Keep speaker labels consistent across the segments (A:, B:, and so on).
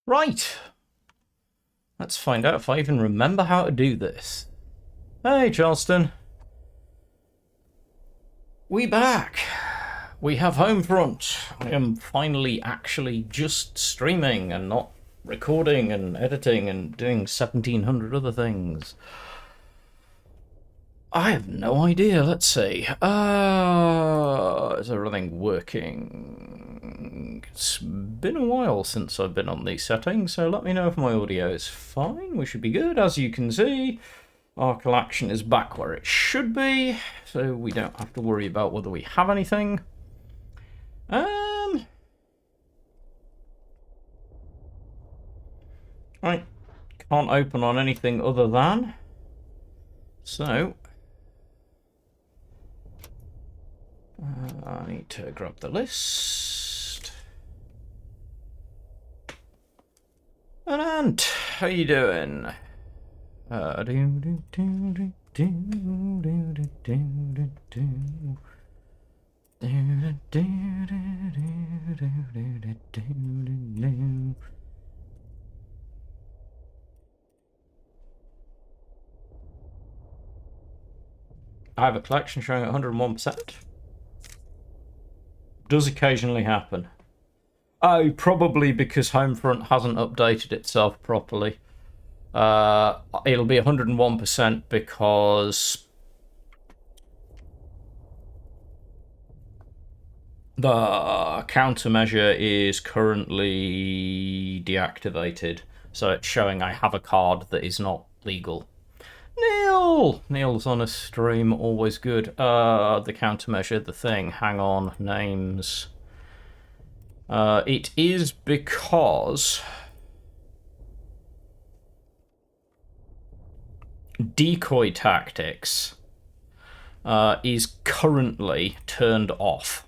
A: Right. Let's find out if I even remember how to do this. Hey, Charleston. We back. We have Homefront. I am finally actually just streaming and not recording and editing and doing 1700 other things. I have no idea. Let's see. Is everything working? It's been a while since I've been on these settings, so let me know if my audio is fine. We should be good. As you can see, our collection is back where it should be, so we don't have to worry about whether we have anything. Right. Can't open on anything other than. So, I need to grab the list. And Ant, how you doing? I have a collection showing 101%. Does occasionally happen. Oh, probably because Homefront hasn't updated itself properly. It'll be 101% because the countermeasure is currently deactivated. So it's showing I have a card that is not legal. Neil's on a stream, always good. The countermeasure, the thing, hang on, names. It is because decoy tactics is currently turned off.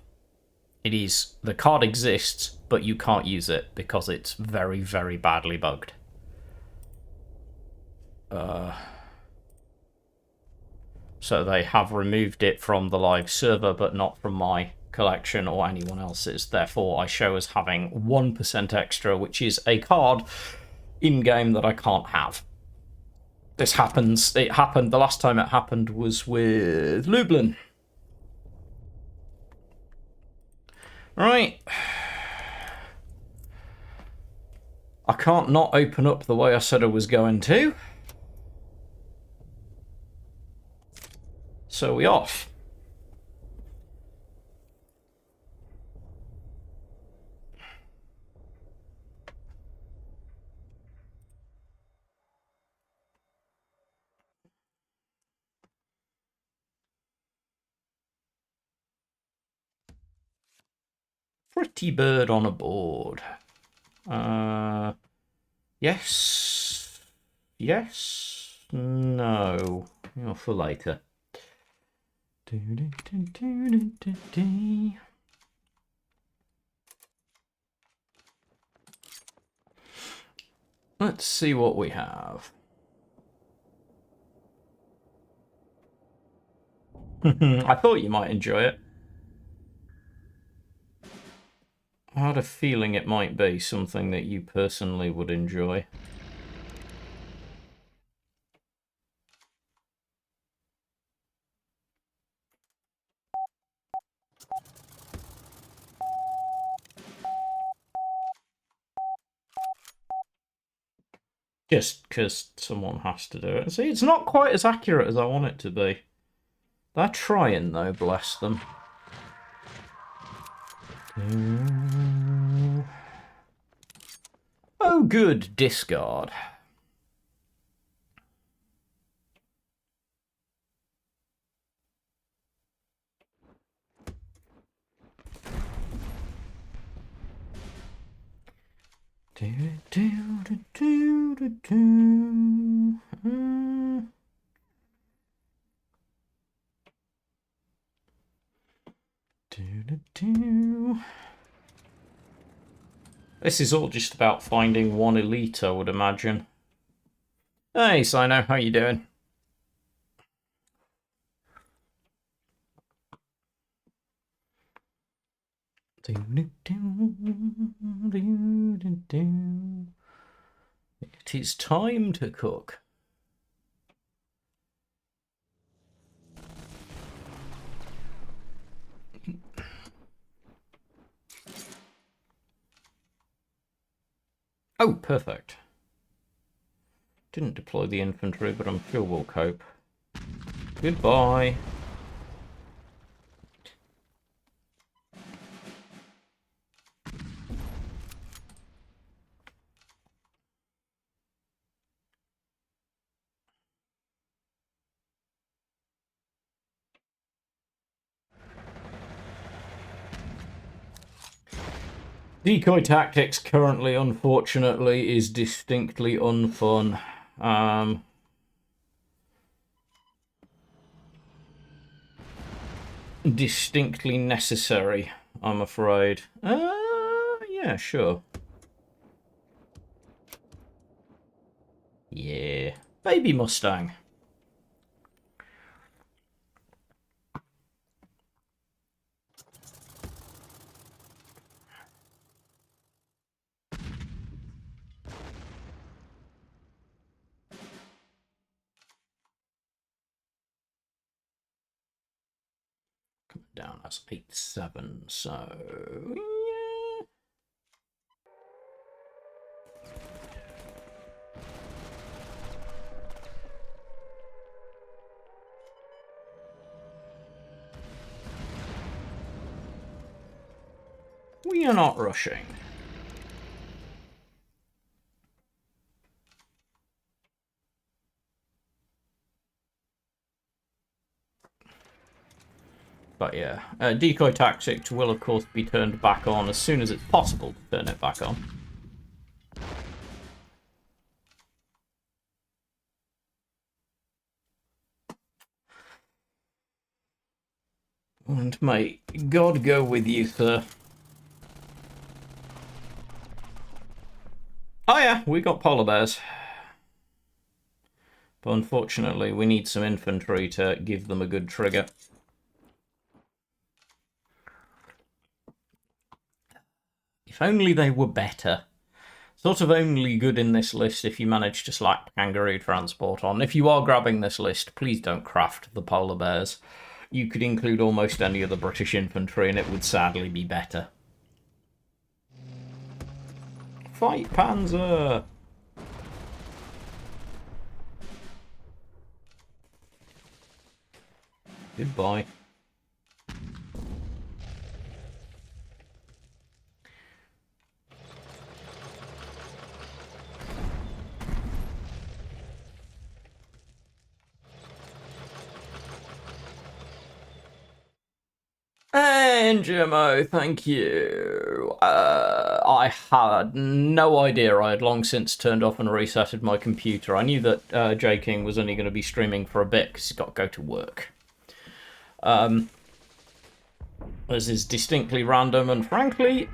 A: It is, the card exists, but you can't use it because it's very, very badly bugged. So they have removed it from the live server, but not from my collection or anyone else's. Therefore, I show as having 1% extra, which is a card in-game that I can't have. This happens, it happened, the last time it happened was with Lublin. Right. I can't not open up the way I said I was going to. So we off. Pretty bird on a board. Yes. Yes. No. For later. Let's see what we have. I thought you might enjoy it. I had a feeling it might be something that you personally would enjoy. Just because someone has to do it. See, it's not quite as accurate as I want it to be. They're trying, though, bless them. Oh, good. Discard. This is all just about finding one elite, I would imagine. Hey, Sino, how you doing? It is time to cook. Oh, perfect. Didn't deploy the infantry, but I'm sure we'll cope. Goodbye. Decoy tactics currently, unfortunately, is distinctly unfun. Distinctly necessary, I'm afraid. Yeah, sure. Yeah. Baby Mustang. Coming down as 8-7, so... yeah. We are not rushing. But yeah, decoy tactics will of course be turned back on as soon as it's possible to turn it back on. And may God go with you, sir. Oh yeah, we got polar bears. But unfortunately, we need some infantry to give them a good trigger. If only they were better. Sort of only good in this list if you manage to slap kangaroo transport on. If you are grabbing this list, please don't craft the polar bears. You could include almost any other British infantry and it would sadly be better. Fight, Panzer! Goodbye. And Jimmo, thank you. I had no idea. I had long since turned off and resetted my computer. I knew that J King was only going to be streaming for a bit because he's got to go to work. This is distinctly random, and frankly,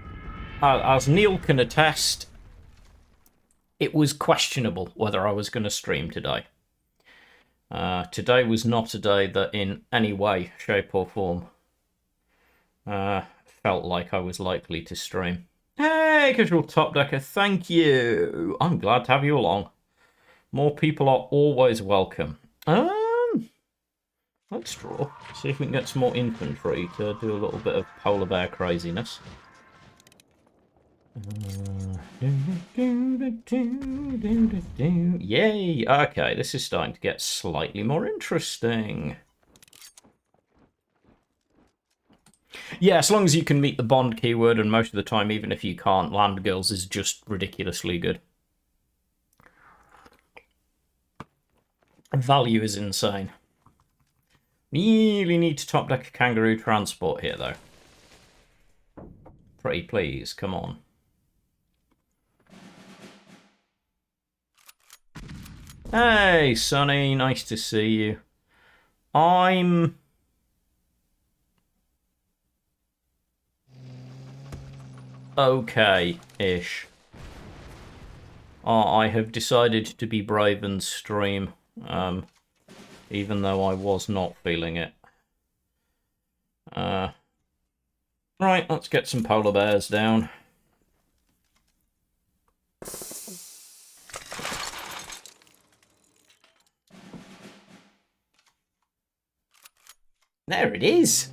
A: as Neil can attest, it was questionable whether I was going to stream today. Today was not a day that in any way, shape or form felt like I was likely to stream. Hey, Casual Top Decker, thank you. I'm glad to have you along. More people are always welcome. Let's draw. See if we can get some more infantry to do a little bit of polar bear craziness. Yay! Okay, this is starting to get slightly more interesting. Yeah, as long as you can meet the bond keyword, and most of the time, even if you can't, Land Girls is just ridiculously good. Value is insane. Really need to top deck a kangaroo transport here, though. Pretty please, come on. Hey, Sonny, nice to see you. I'm okay-ish. I have decided to be brave and stream, even though I was not feeling it. Right, let's get some polar bears down. There it is.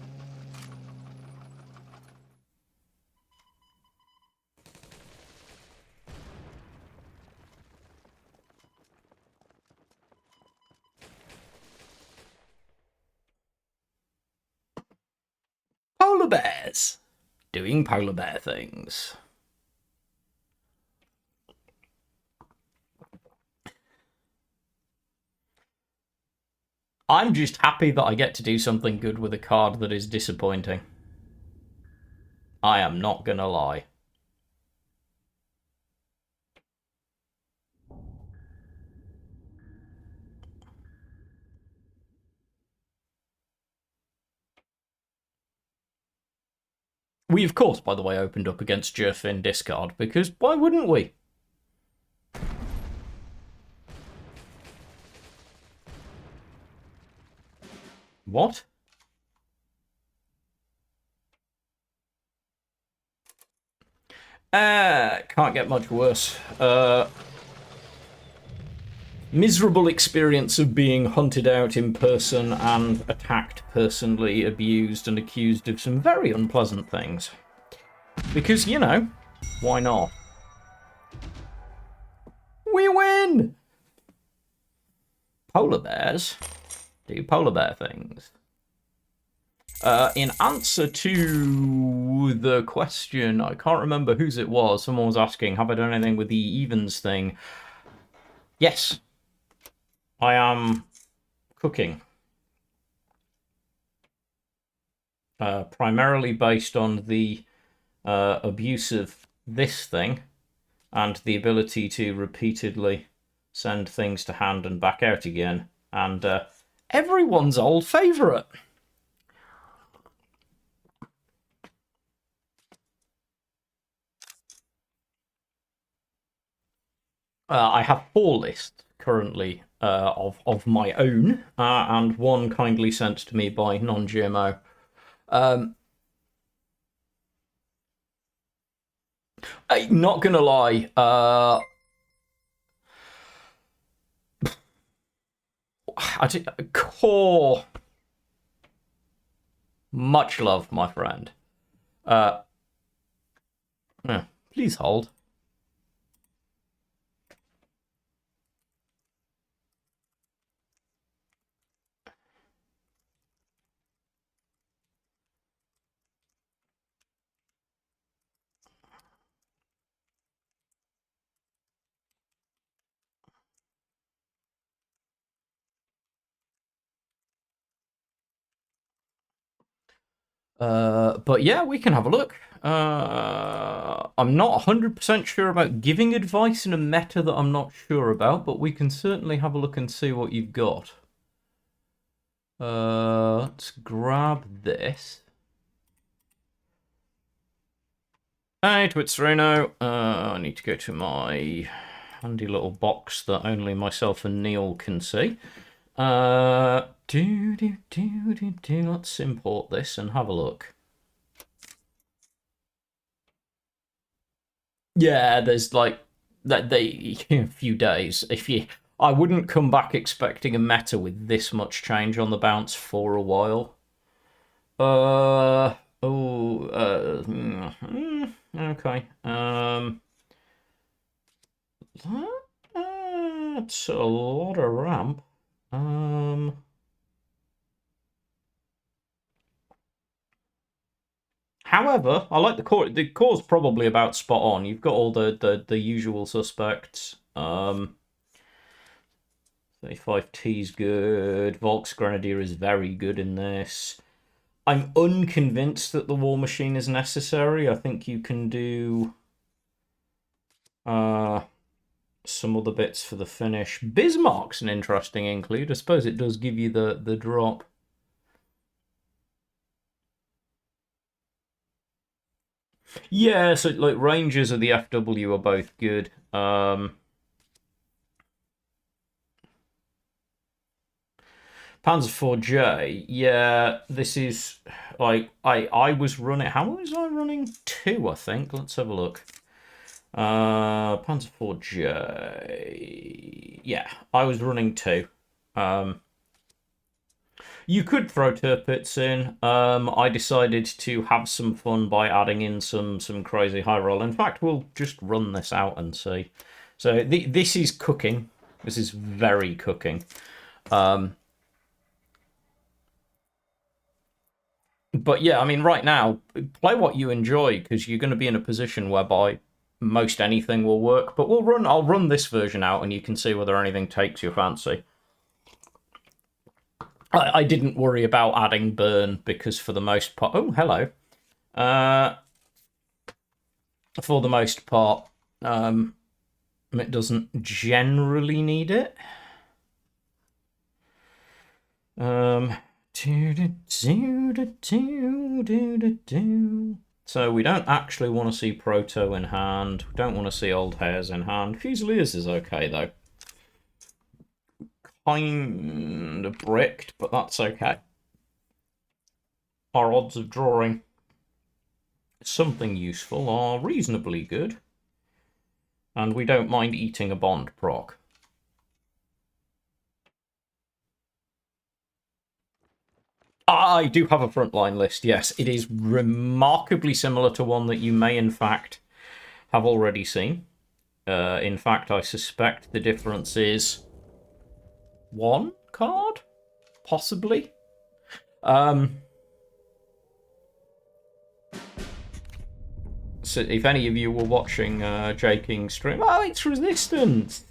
A: Polar bears doing polar bear things. I'm just happy that I get to do something good with a card that is disappointing. I am not gonna lie. We, of course, by the way, opened up against Jerfin discard, because why wouldn't we? What? Can't get much worse. Miserable experience of being hunted out in person and attacked personally, abused and accused of some very unpleasant things. Because, you know, why not? We win! Polar bears do polar bear things. In answer to the question, I can't remember whose it was, someone was asking, have I done anything with the evens thing? Yes. I am cooking. Primarily based on the abuse of this thing and the ability to repeatedly send things to hand and back out again. And everyone's old favourite. I have 4 lists currently of my own, and one kindly sent to me by non-GMO. Not gonna lie, core. Much love, my friend. Please hold. But yeah, we can have a look. I'm not 100% sure about giving advice in a meta that I'm not sure about, but we can certainly have a look and see what you've got. Let's grab this. Hey, Twits Reno. I need to go to my handy little box that only myself and Neil can see. Let's import this and have a look. Yeah, there's like that a few days. I wouldn't come back expecting a meta with this much change on the bounce for a while. Okay. That's a lot of ramp. However, I like the core. The core's probably about spot on. You've got all the usual suspects. 35T's good. Volks Grenadier is very good in this. I'm unconvinced that the War Machine is necessary. I think you can do some other bits for the finish. Bismarck's an interesting include. I suppose it does give you the drop. Yeah, so like Rangers and the FW are both good. Panzer 4J, yeah, this is like I was running. How was I running? 2, I think. Let's have a look. Panzer 4J, yeah, I was running 2. You could throw Tirpitz in. I decided to have some fun by adding in some crazy high roll. In fact, we'll just run this out and see. So this is cooking. This is very cooking. But yeah, I mean, right now, play what you enjoy because you're going to be in a position whereby most anything will work. But I'll run this version out, and you can see whether anything takes your fancy. I didn't worry about adding burn because for the most part, oh hello, for the most part, it doesn't generally need it. So we don't actually want to see Proto in hand. We don't want to see Old Hairs in hand. Fusiliers is okay though. Kind of bricked, but that's okay. Our odds of drawing something useful are reasonably good. And we don't mind eating a bond proc. I do have a frontline list, yes. It is remarkably similar to one that you may, in fact, have already seen. In fact, I suspect the difference is one card? Possibly? So if any of you were watching J King's stream, oh, it's Resistance!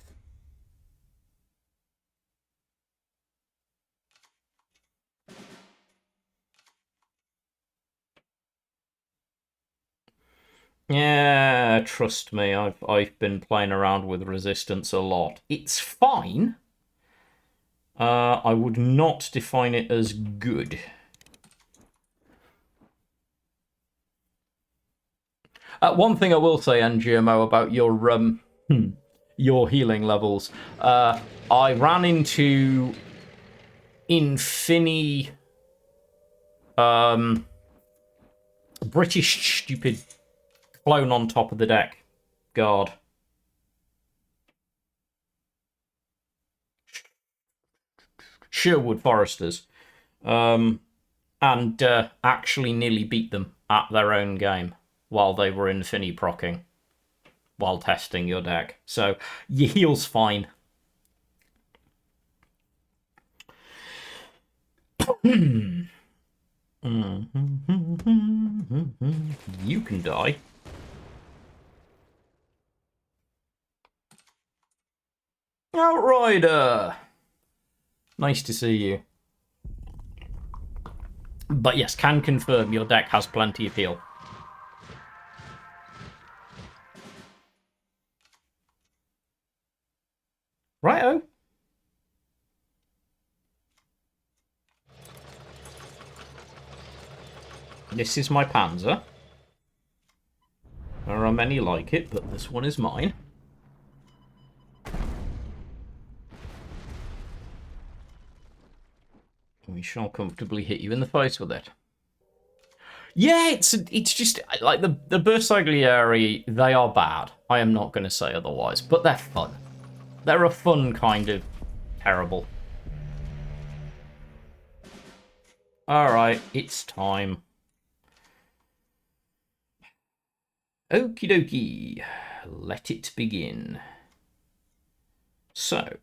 A: Yeah, trust me, I've been playing around with Resistance a lot. It's fine. I would not define it as good. One thing I will say, NGMO, about your healing levels. I ran into Infini British stupid clone on top of the deck. God. Sherwood Foresters. And actually nearly beat them at their own game while they were Infini procking while testing your deck. So your heal's fine. You can die. Outrider! Nice to see you. But yes, can confirm your deck has plenty of heal. Righto. This is my Panzer. There are many like it, but this one is mine. We shall comfortably hit you in the face with it. Yeah, it's just like the Bersaglieri, they are bad. I am not going to say otherwise, but they're fun. They're a fun kind of terrible. Alright, it's time. Okie dokie. Let it begin. So.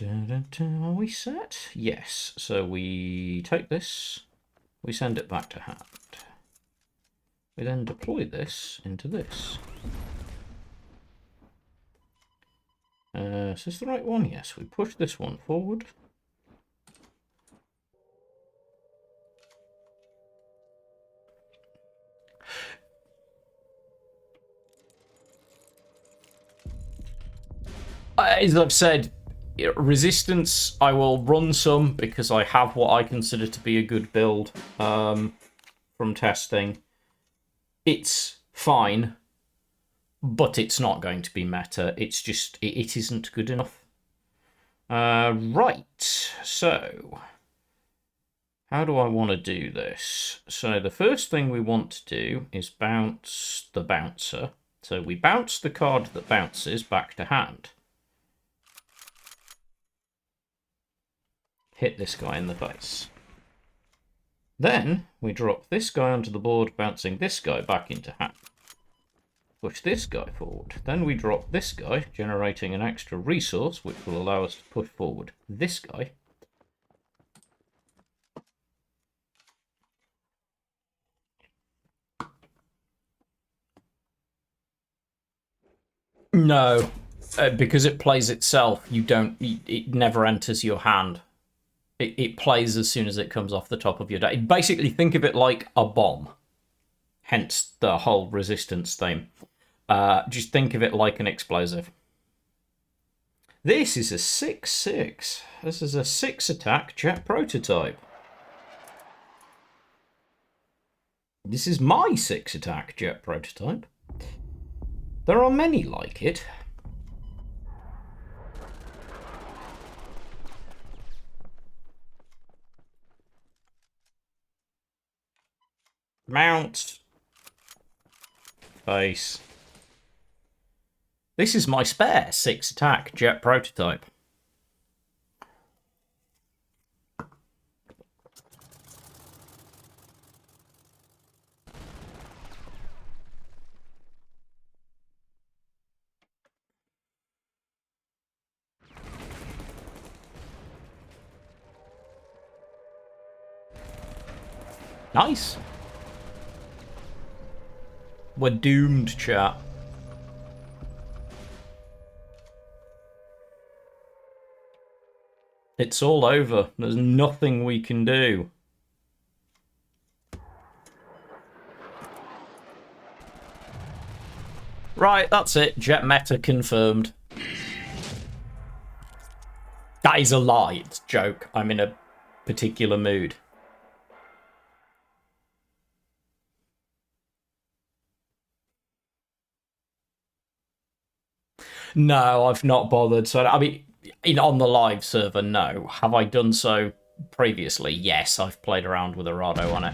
A: Are we set? Yes. So we take this. We send it back to hand. We then deploy this into this. Is this the right one? Yes. We push this one forward. As I've said, Resistance, I will run some because I have what I consider to be a good build from testing. It's fine, but it's not going to be meta. It's just, it isn't good enough. Right, so how do I want to do this? So the first thing we want to do is bounce the bouncer. So we bounce the card that bounces back to hand. hit this guy in the face. Then we drop this guy onto the board, bouncing this guy back into hand. Push this guy forward. Then we drop this guy, generating an extra resource, which will allow us to push forward this guy. No, because it plays itself, you don't. It never enters your hand. It plays as soon as it comes off the top of your deck. Basically, think of it like a bomb. Hence the whole resistance theme. Just think of it like an explosive. This is a 6/6. This is a 6-attack jet prototype. This is my 6-attack jet prototype. There are many like it. Mount. Face. This is my spare 6-attack jet prototype. Nice. We're doomed, chat. It's all over. There's nothing we can do. Right, that's it. Jet meta confirmed. That is a lie. It's a joke. I'm in a particular mood. No, I've not bothered. So, I mean, on the live server, no. Have I done so previously? Yes, I've played around with Arado on it.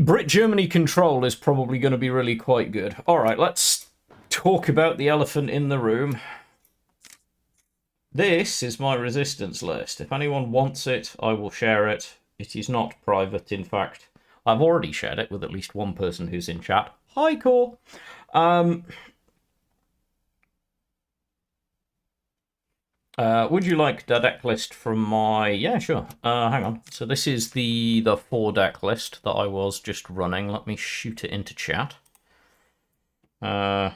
A: Brit-Germany control is probably going to be really quite good. All right, let's talk about the elephant in the room. This is my resistance list. If anyone wants it, I will share it. It is not private, in fact. I've already shared it with at least one person who's in chat. Hi, Core. Would you like the deck list from my... Yeah, sure. Hang on. So this is the 4 deck list that I was just running. Let me shoot it into chat. As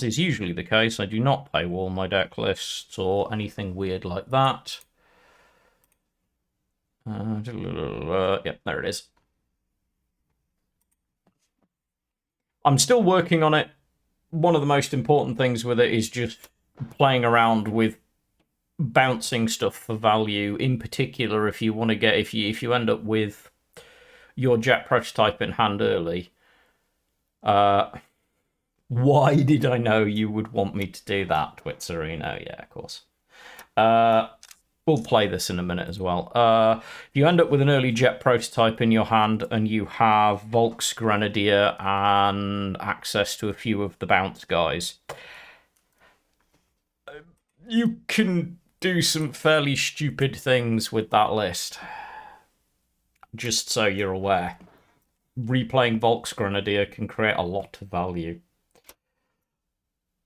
A: is usually the case, I do not paywall my deck lists or anything weird like that. Yep, there it is. I'm still working on it. One of the most important things with it is just playing around with bouncing stuff for value. In particular, if you want to get, if you end up with your jet prototype in hand early, why did I know you would want me to do that, Twitzerino? Yeah, of course. We'll play this in a minute as well. If you end up with an early jet prototype in your hand and you have Volks Grenadier and access to a few of the bounce guys, you can do some fairly stupid things with that list. Just so you're aware. Replaying Volks Grenadier can create a lot of value.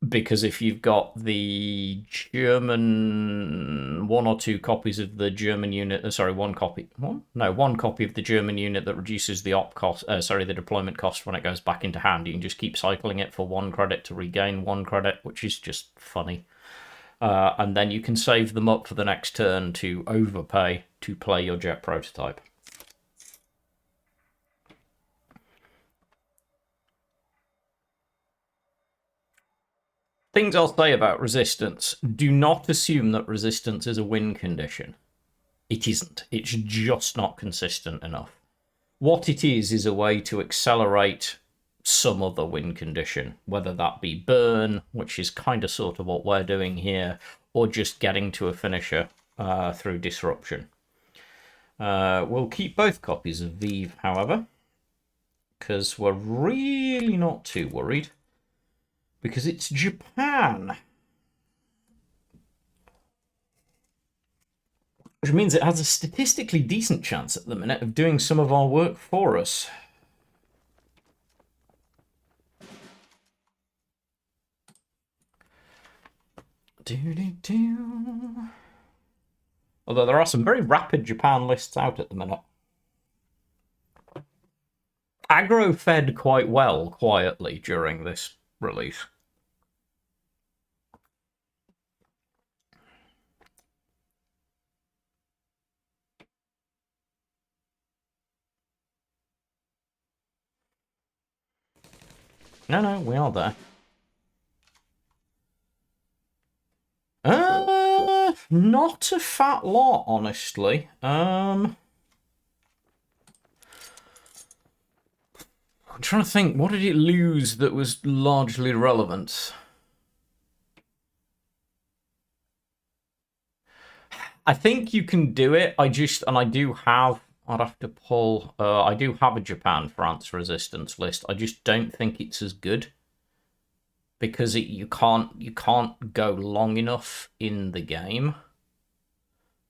A: Because if you've got the German, 1 or 2 copies of the German unit, sorry, one copy of the German unit that reduces the the deployment cost when it goes back into hand, you can just keep cycling it for 1 credit to regain 1 credit, which is just funny. And then you can save them up for the next turn to overpay to play your jet prototype. Things I'll say about resistance. Do not assume that resistance is a win condition. It isn't. It's just not consistent enough. What it is a way to accelerate some other win condition, whether that be burn, which is kind of sort of what we're doing here, or just getting to a finisher through disruption. We'll keep both copies of Vive, however, because we're really not too worried. Because it's Japan. Which means it has a statistically decent chance at the minute of doing some of our work for us. Although there are some very rapid Japan lists out at the minute. Aggro fed quite well quietly during this release. No, we are there. Not a fat lot, honestly. I'm trying to think, what did it lose that was largely relevant? I think you can do it. I'd have to pull, I do have a Japan-France resistance list. I just don't think it's as good. Because you can't go long enough in the game.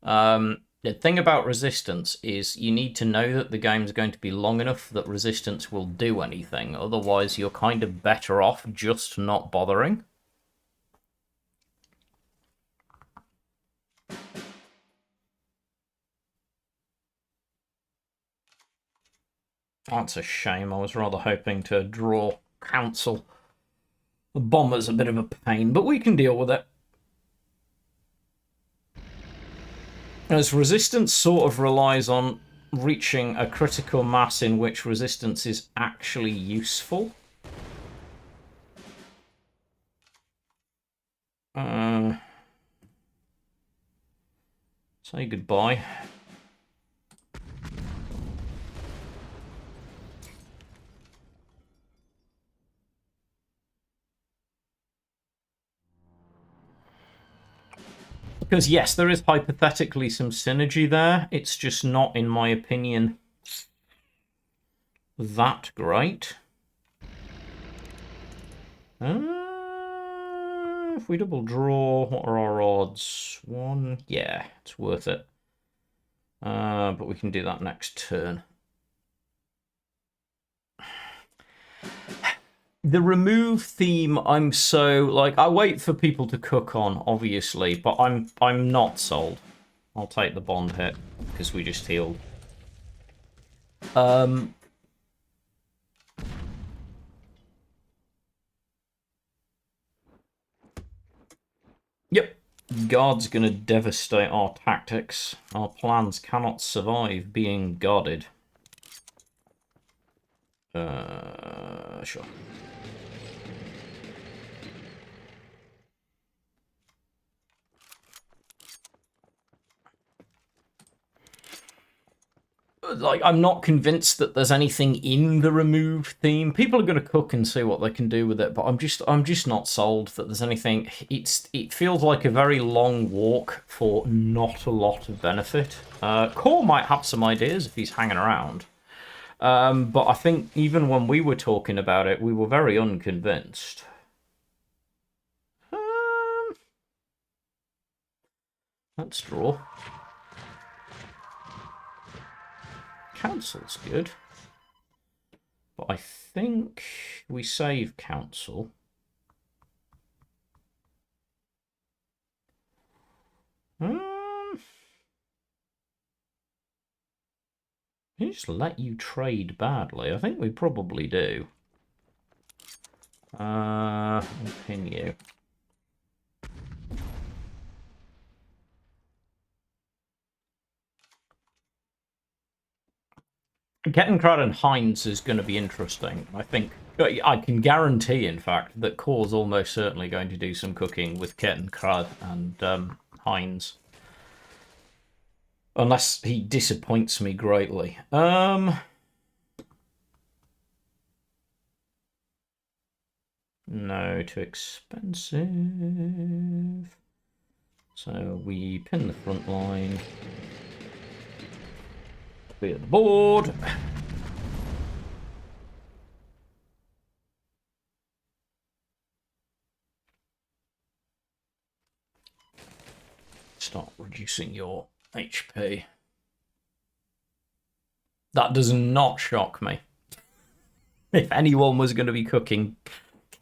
A: The thing about resistance is you need to know that the game's going to be long enough that resistance will do anything. Otherwise, you're kind of better off just not bothering. That's a shame. I was rather hoping to draw Council. The bomber's a bit of a pain, but we can deal with it. As resistance sort of relies on reaching a critical mass in which resistance is actually useful. Say goodbye. Because yes, there is hypothetically some synergy there. It's just not, in my opinion, that great. If we double draw, what are our odds? 1, yeah, it's worth it. But we can do that next turn. The remove theme, I'm so, like, I wait for people to cook on, obviously, but I'm not sold. I'll take the bond hit, because we just healed. Yep. Guard's gonna devastate our tactics. Our plans cannot survive being guarded. Sure. Like, I'm not convinced that there's anything in the remove theme. People are going to cook and see what they can do with it, but I'm just not sold that there's anything. It feels like a very long walk for not a lot of benefit. Core might have some ideas if he's hanging around, but I think even when we were talking about it, we were very unconvinced. Let's draw. Council's good. But I think we save Council. Just let you trade badly. I think we probably do. I'll pin you. Kettenkrad and Heinz is going to be interesting. I think I can guarantee, in fact, that Core's almost certainly going to do some cooking with Kettenkrad and Heinz. Unless he disappoints me greatly. No, too expensive. So we pin the front line. Clear the board. reducing your HP. That does not shock me. If anyone was going to be cooking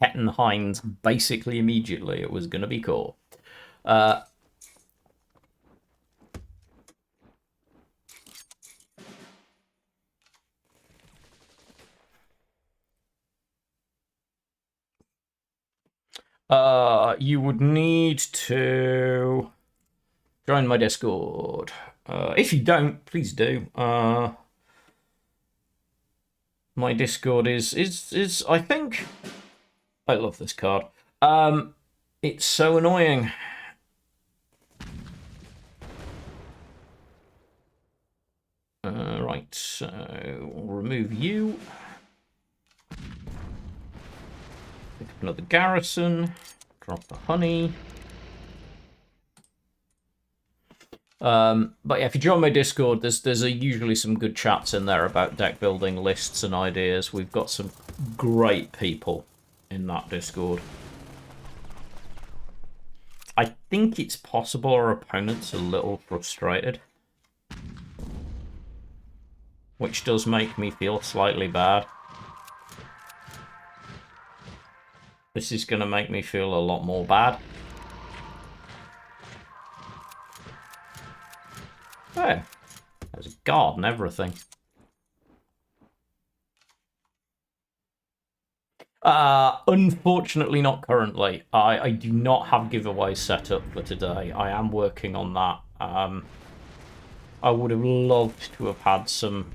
A: Ketten Heinz basically immediately, it was going to be Core. You would need to join my Discord. If you don't, please do. My Discord is I think I love this card. It's so annoying. Right, so we'll remove you. Pick up another garrison. Drop the honey. But yeah, if you join my Discord, there's usually some good chats in there about deck building lists and ideas. We've got some great people in that Discord. I think it's possible our opponent's a little frustrated, which does make me feel slightly bad. This is going to make me feel a lot more bad. Oh, there's a guard and everything. Unfortunately not currently. I do not have giveaways set up for today. I am working on that. I would have loved to have had some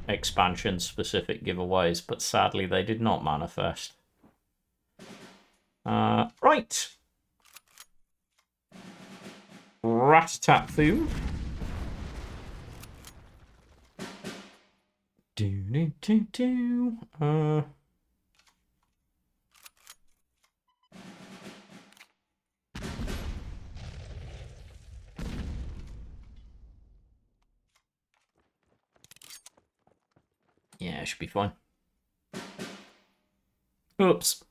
A: expansion-specific giveaways, but sadly they did not manifest. Right. Rat-a-tat-thoo. Do-do-do-do. Yeah, it should be fine. Oops.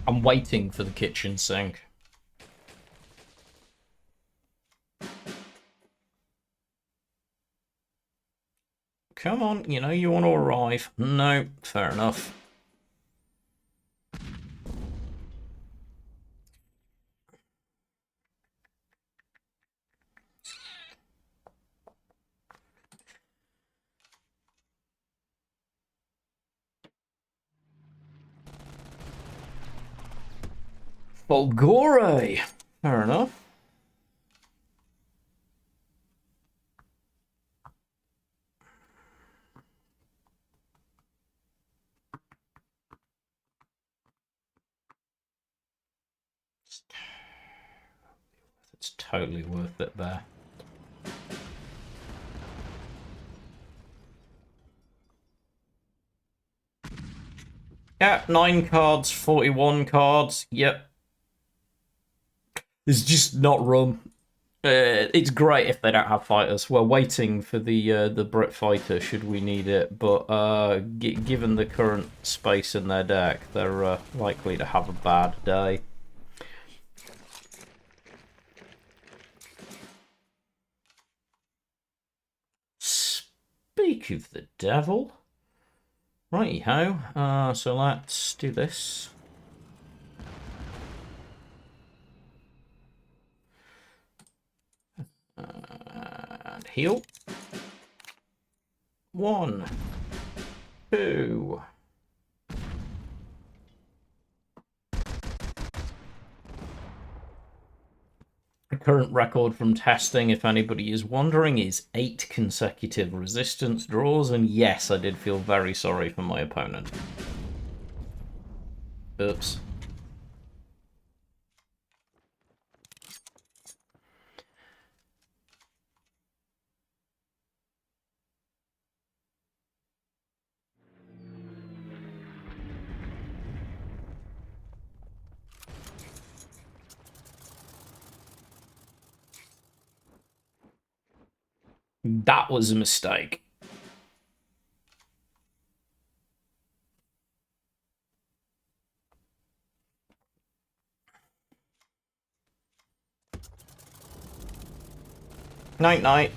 A: I'm waiting for the kitchen sink. Come on, you know you want to arrive. No, fair enough. Bulgore! Fair enough. It's totally worth it there. Yeah, 9 cards, 41 cards. Yep. It's just not rum. It's great if they don't have fighters. We're waiting for the Brit fighter should we need it, but given the current space in their deck, they're likely to have a bad day. Speak of the devil. Righty-ho. So let's do this. And heal. 1, 2. The current record from testing, if anybody is wondering, is 8 consecutive resistance draws, and yes, I did feel very sorry for my opponent. Oops. That was a mistake. Night night.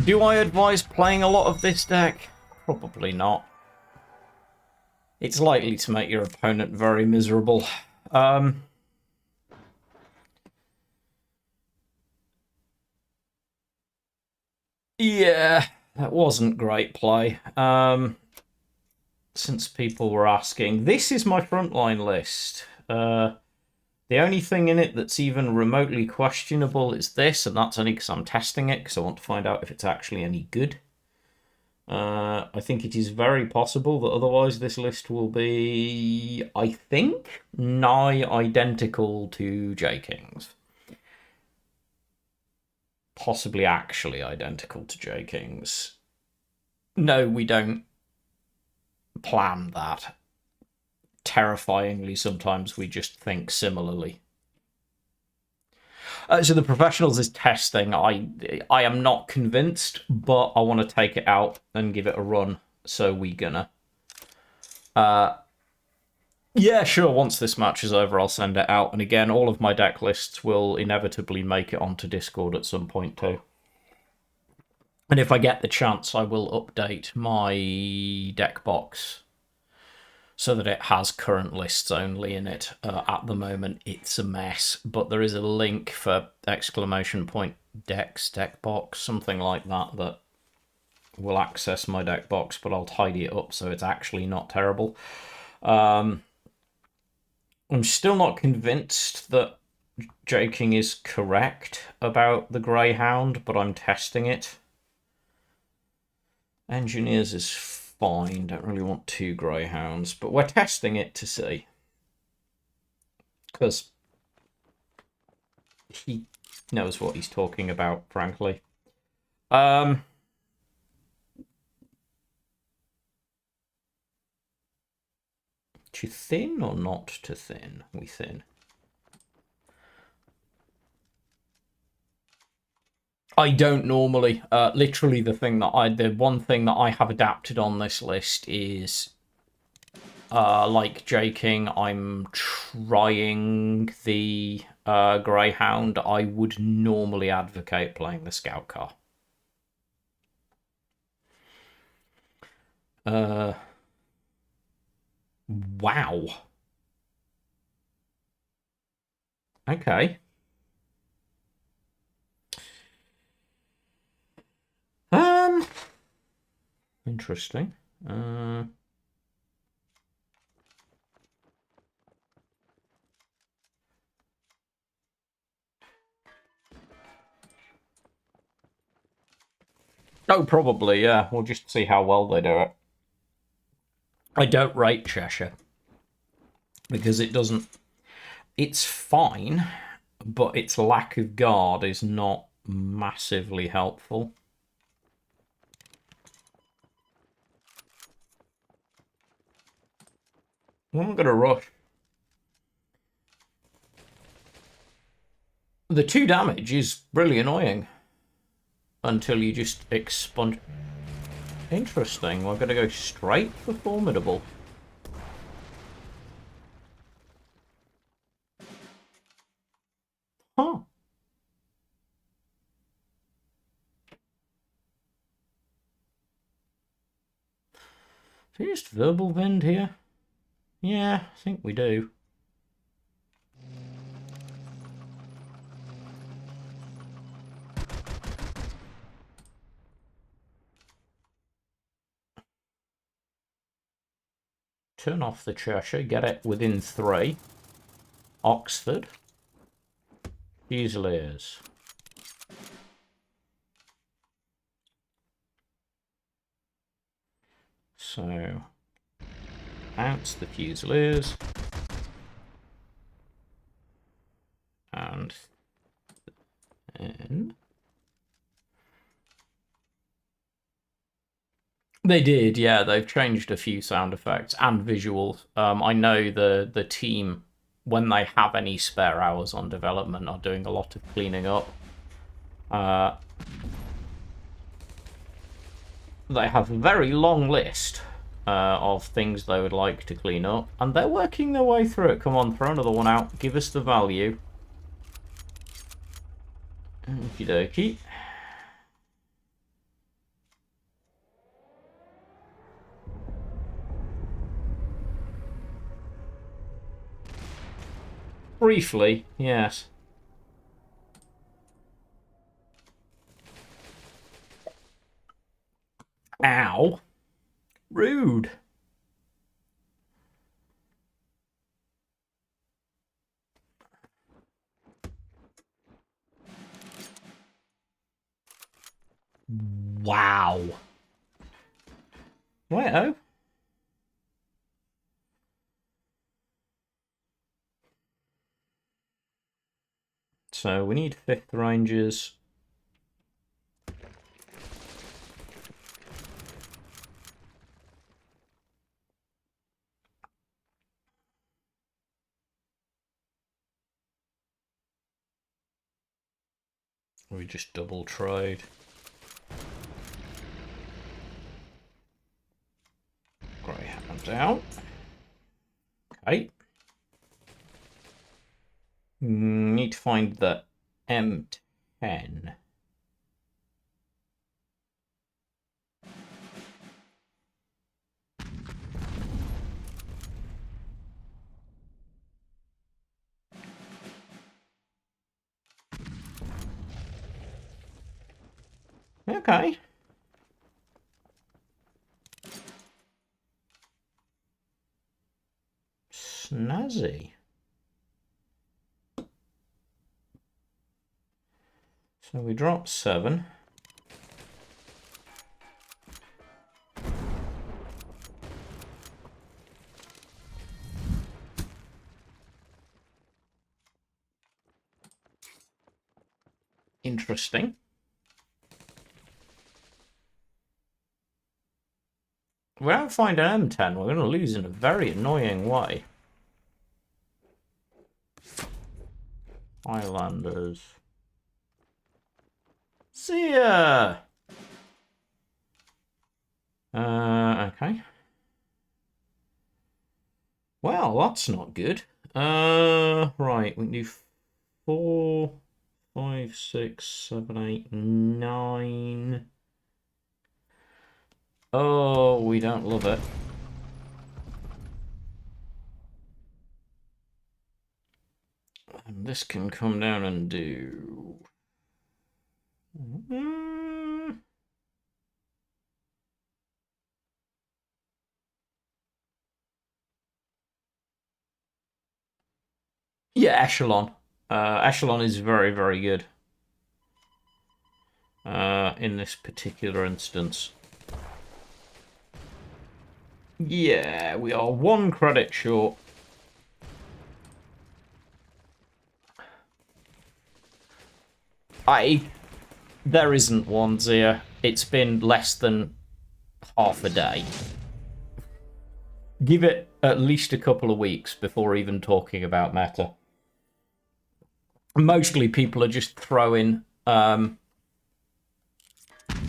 A: Do I advise playing a lot of this deck? Probably not. It's likely to make your opponent very miserable. Yeah, that wasn't great play. Since people were asking, this is my frontline list. The only thing in it that's even remotely questionable is this, and that's only because I'm testing it, because I want to find out if it's actually any good. I think it is very possible that otherwise this list will be, I think, nigh identical to J King's. Possibly actually identical to J King's. No, we don't plan that. Terrifyingly, sometimes we just think similarly. So the professionals is testing. I am not convinced, but I want to take it out and give it a run. So we gonna. Yeah, sure. Once this match is over, I'll send it out. And again, all of my deck lists will inevitably make it onto Discord at some point too. And if I get the chance, I will update my deck box so that it has current lists only in it. At the moment, it's a mess, but there is a link for !decks deck box, something like that, that will access my deck box, but I'll tidy it up so it's actually not terrible. I'm still not convinced that J King is correct about the Greyhound, but I'm testing it. Engineers is fine. Don't really want 2 Greyhounds, but we're testing it to see. Because he knows what he's talking about, frankly. To thin or not to thin? We thin. I don't normally. Literally, the one thing that I have adapted on this list is, like J King, I'm trying the Greyhound. I would normally advocate playing the Scout Car. Wow. Okay. Interesting. Oh, probably, yeah. We'll just see how well they do it. I don't rate Cheshire because it doesn't. It's fine, but its lack of guard is not massively helpful. I'm gonna rush. The 2 damage is really annoying until you just expunge. Interesting. We're gonna go straight for Formidable. Huh. Just Verbal Wind here? Yeah, I think we do. Turn off the Cheshire, get it within 3. Oxford. Fusiliers. So, bounce the Fusiliers. And then They did, yeah. They've changed a few sound effects and visuals. I know the team, when they have any spare hours on development, are doing a lot of cleaning up. They have a very long list of things they would like to clean up, and they're working their way through it. Come on, throw another one out. Give us the value. Okie dokie. Briefly, yes. Ow. Rude. Wow. Wait-oh. So we need 5th Rangers. We just double trade. Greyhound out. Okay. Need to find the M10. Okay. Snazzy. So we drop 7. Interesting. If we don't find an M10, we're going to lose in a very annoying way. Highlanders. See ya! Okay. Well, that's not good. Right, we can do 4, 5, 6, 7, 8, 9. Oh, we don't love it. And this can come down and do... Yeah, Echelon. Echelon is very, very good. In this particular instance. Yeah, we are 1 credit short. There isn't one, Zia. It's been less than half a day. Give it at least a couple of weeks before even talking about meta. Mostly people are just throwing a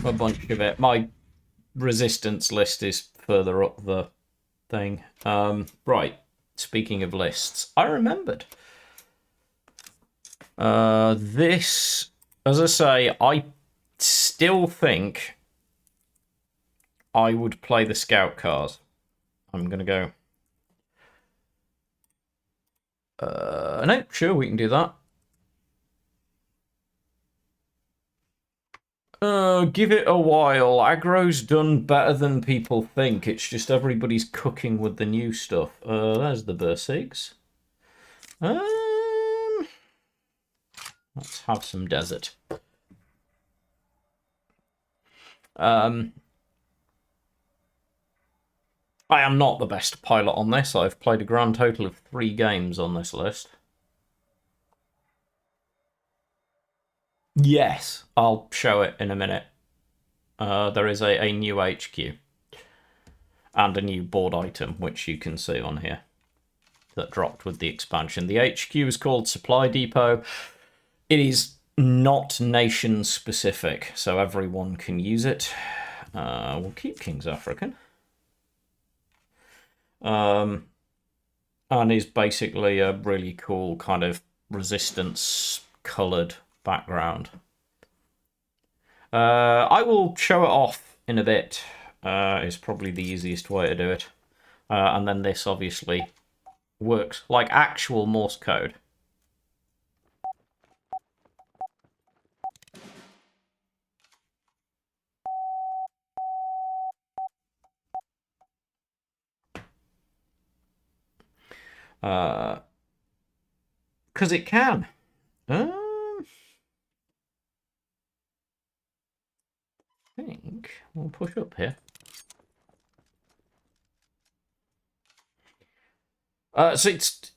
A: bunch of it. My resistance list is further up the thing. Right, speaking of lists, I remembered. This, as I say, I still think I would play the scout cars. I'm going to go... no, sure, we can do that. Give it a while. Aggro's done better than people think. It's just everybody's cooking with the new stuff. There's the Bursigs. Let's have some desert. I am not the best pilot on this. I've played a grand total of 3 games on this list. Yes, I'll show it in a minute. There is a new HQ. and a new board item, which you can see on here, that dropped with the expansion. The HQ is called Supply Depot. It is not nation specific, so everyone can use it. We'll keep King's African. And is basically a really cool kind of resistance coloured background. I will show it off in a bit. It's probably the easiest way to do it. And then this obviously works like actual Morse code. Because it can. I think we'll push up here. So it's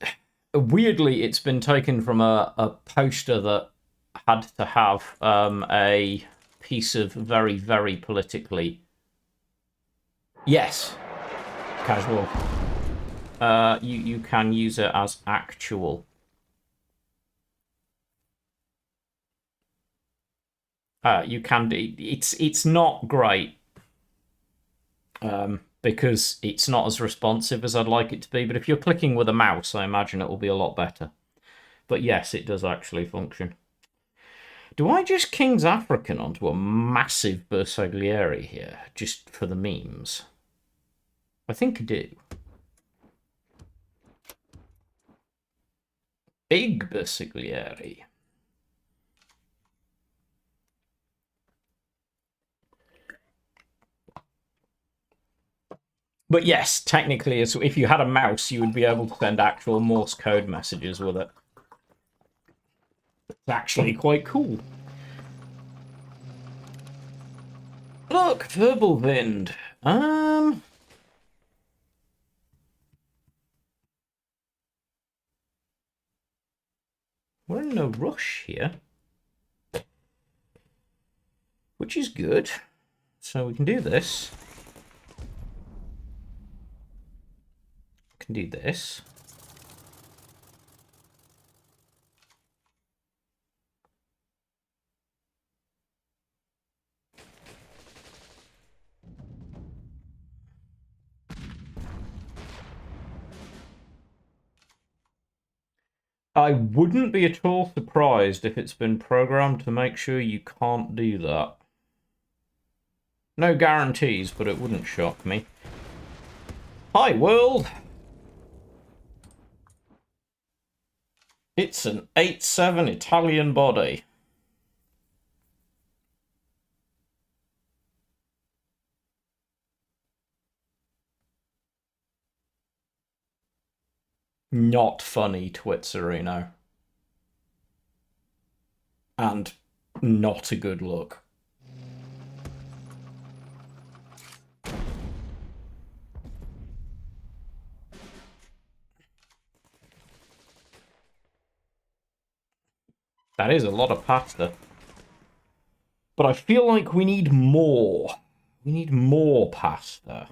A: weirdly, it's been taken from a poster that had to have a piece of very, very politically. Yes, casual. You can use it as actual. You can do. It's not great. Because it's not as responsive as I'd like it to be. But if you're clicking with a mouse, I imagine it will be a lot better. But yes, it does actually function. Do I just King's African onto a massive Bersaglieri here, just for the memes? I think I do. Big Bersaglieri. But yes, technically, if you had a mouse, you would be able to send actual Morse code messages with it. It's actually quite cool. Look, Wirbelwind. We're in no rush here, which is good. So we can do this. Can do this. I wouldn't be at all surprised if it's been programmed to make sure you can't do that. No guarantees, but it wouldn't shock me. Hi, world! It's an 8-7 Italian body. Not funny, Twitzerino. And not a good look. That is a lot of pasta. But I feel like we need more. We need more pasta.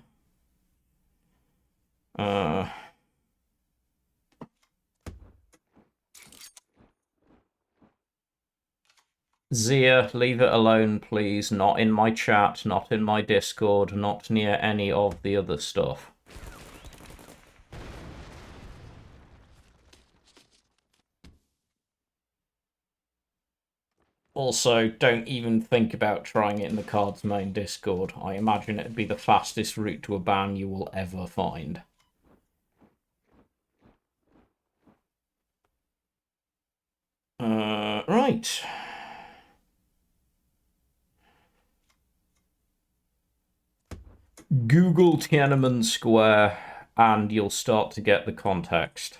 A: Zia, leave it alone, please. Not in my chat, not in my Discord, not near any of the other stuff. Also, don't even think about trying it in the Cards main Discord. I imagine it'd be the fastest route to a ban you will ever find. Right. Google Tiananmen Square and you'll start to get the context.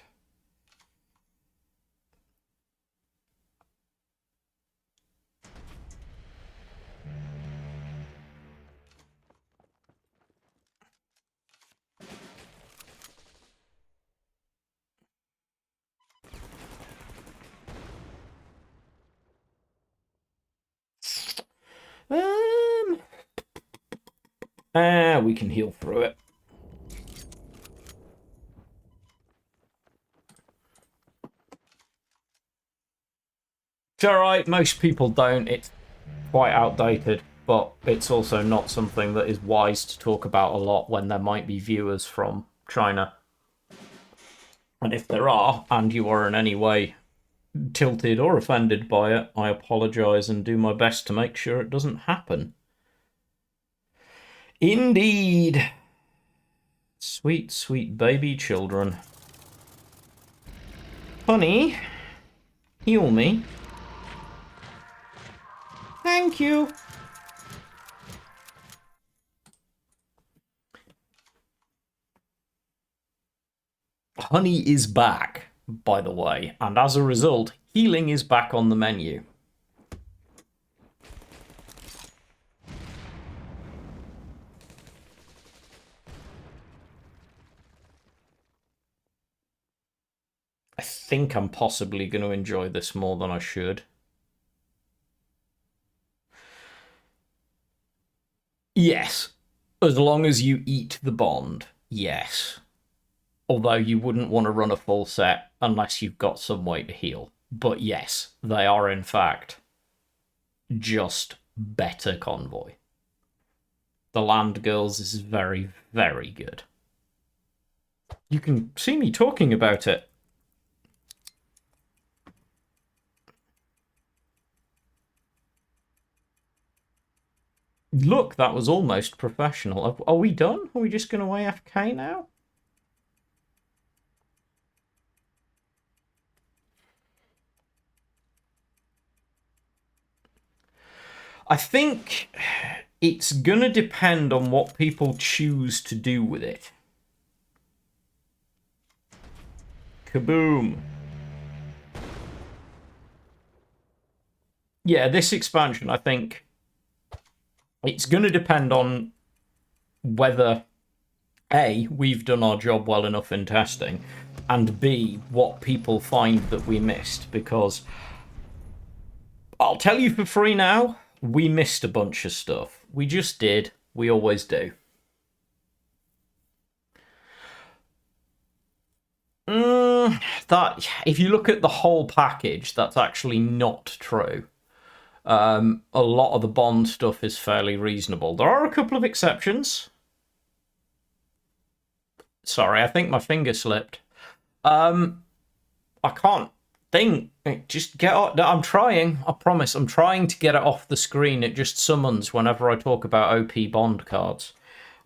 A: We can heal through it. It's alright, most people don't. It's quite outdated, but it's also not something that is wise to talk about a lot when there might be viewers from China. And if there are, and you are in any way tilted or offended by it, I apologise and do my best to make sure it doesn't happen. Indeed. Sweet, sweet baby children. Honey, heal me. Thank you. Honey is back, by the way, and as a result, healing is back on the menu. I think I'm possibly going to enjoy this more than I should. Yes, as long as you eat the bond, yes. Although you wouldn't want to run a full set unless you've got some way to heal. But yes, they are in fact just better convoy. The Land Girls is very, very good. You can see me talking about it. Look, that was almost professional. Are we done? Are we just going to AFK now? I think it's going to depend on what people choose to do with it. Kaboom. Yeah, this expansion, I think it's going to depend on whether A, we've done our job well enough in testing, and B, what people find that we missed, because I'll tell you for free now, we missed a bunch of stuff. We just did. We always do. That if you look at the whole package, that's actually not true. A lot of the Bond stuff is fairly reasonable. There are a couple of exceptions. Sorry, I think my finger slipped. I can't think. Just get off. I'm trying. I promise. I'm trying to get it off the screen. It just summons whenever I talk about OP Bond cards.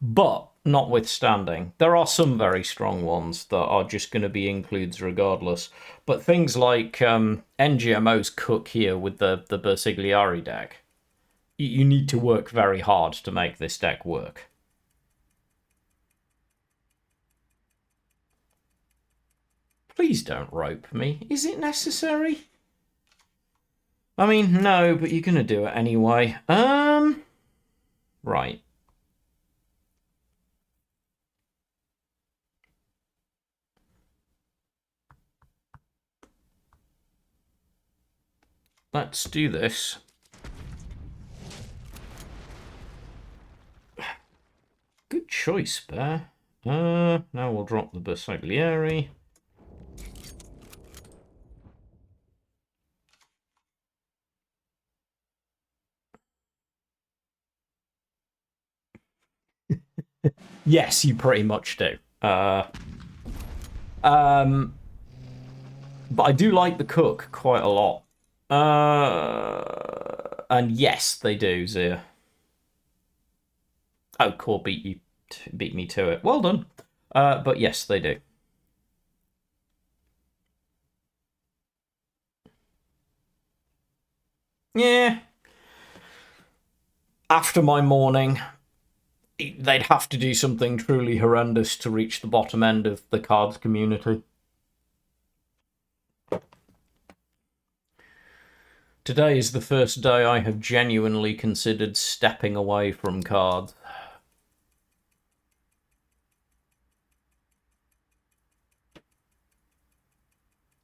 A: But notwithstanding, there are some very strong ones that are just going to be includes regardless. But things like NGMO's Cook here with the Bersigliari deck, you need to work very hard to make this deck work. Please don't rope me. Is it necessary? I mean, no, but you're going to do it anyway. Right. Let's do this. Good choice, Bear. Now we'll drop the Bersaglieri. Yes, you pretty much do. But I do like the Cook quite a lot. And yes, they do, Zia. Oh, Core beat me to it. Well done. But yes, they do. Yeah. After my morning, they'd have to do something truly horrendous to reach the bottom end of the cards community. Today is the first day I have genuinely considered stepping away from cards.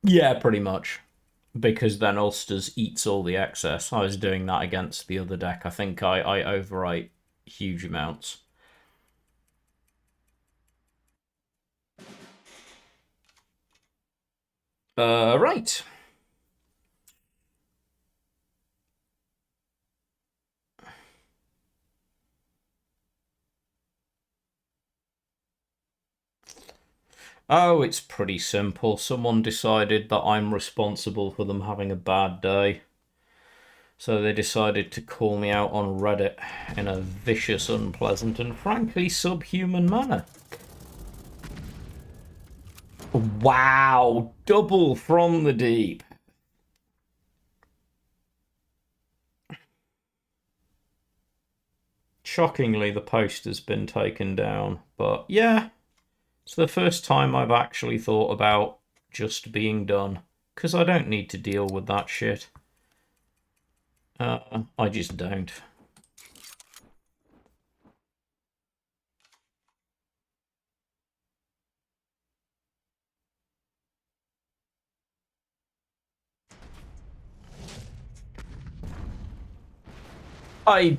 A: Yeah, pretty much. Because then Ulsters eats all the excess. I was doing that against the other deck. I think I overwrite huge amounts. Right. Oh, it's pretty simple. Someone decided that I'm responsible for them having a bad day. So they decided to call me out on Reddit in a vicious, unpleasant, and frankly subhuman manner. Wow! Double from the deep. Shockingly, the post has been taken down. But yeah, it's the first time I've actually thought about just being done. Because I don't need to deal with that shit. I just don't.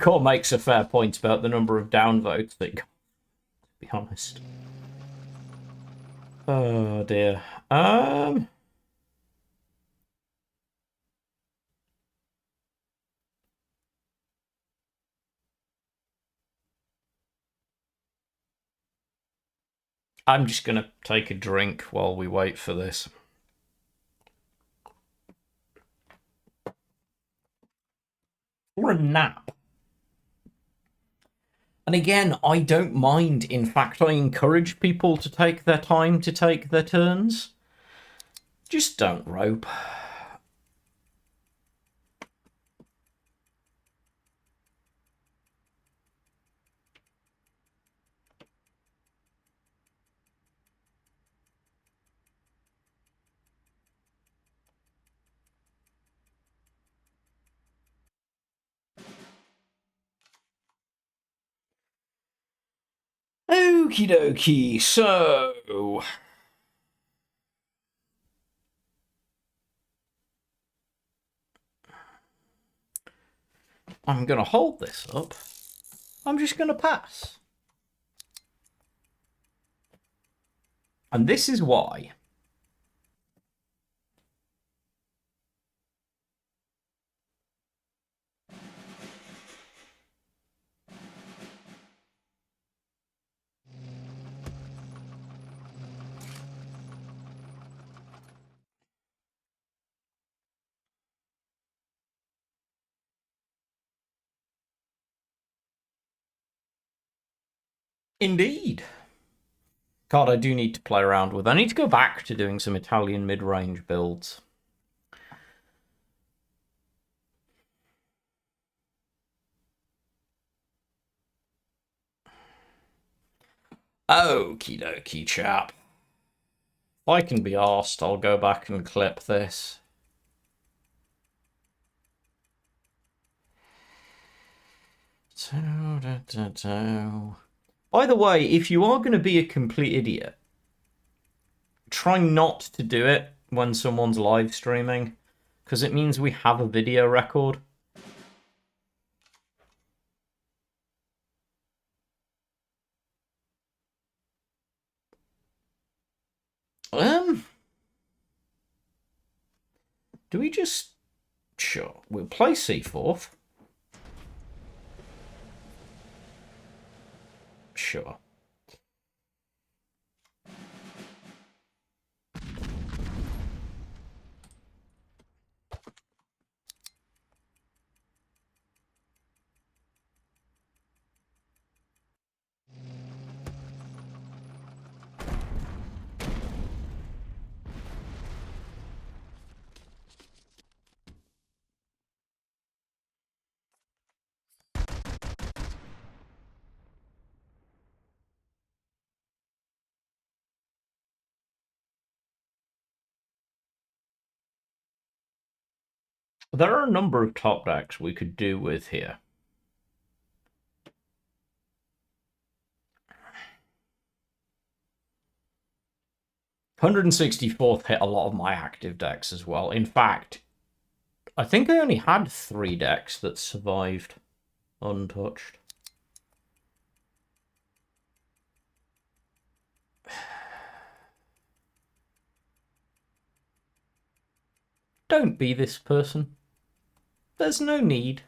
A: Core makes a fair point about the number of downvotes that got, to be honest. Oh dear. I'm just gonna take a drink while we wait for this. Or a nap. And again, I don't mind. In fact, I encourage people to take their time to take their turns. Just don't rope. Okie dokie, so... I'm gonna hold this up. I'm just gonna pass. And this is why. Indeed. God, I do need to play around with. I need to go back to doing some Italian mid-range builds. Okie dokie, chap. If I can be arsed, I'll go back and clip this. By the way, if you are going to be a complete idiot, try not to do it when someone's live streaming, because it means we have a video record. Do we just... Sure, we'll play C4. Sure. There are a number of top decks we could do with here. $164th hit a lot of my active decks as well. In fact, I think I only had 3 decks that survived untouched. Don't be this person. There's no need.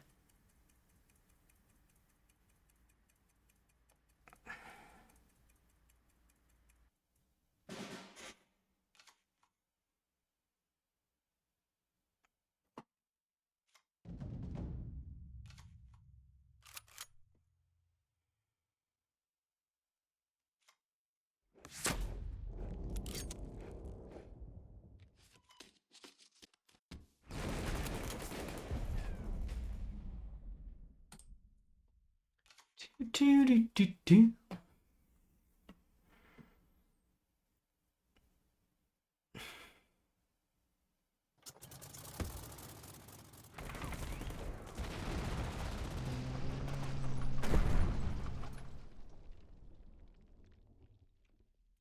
A: Do, do, do, do.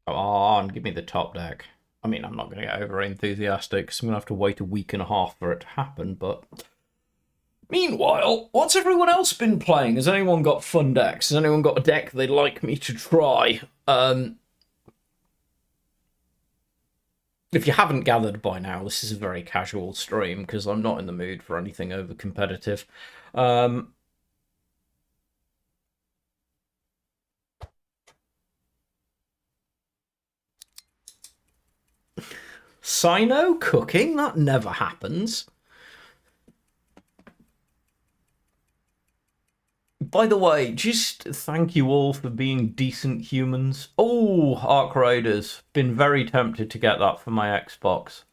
A: Come on, give me the top deck. I mean, I'm not going to get over enthusiastic because I'm going to have to wait a week and a half for it to happen, but... Meanwhile, what's everyone else been playing? Has anyone got fun decks? Has anyone got a deck they'd like me to try? If you haven't gathered by now, this is a very casual stream because I'm not in the mood for anything over competitive. Sino cooking? That never happens. By the way, just thank you all for being decent humans. Oh, Ark Raiders. Been very tempted to get that for my Xbox.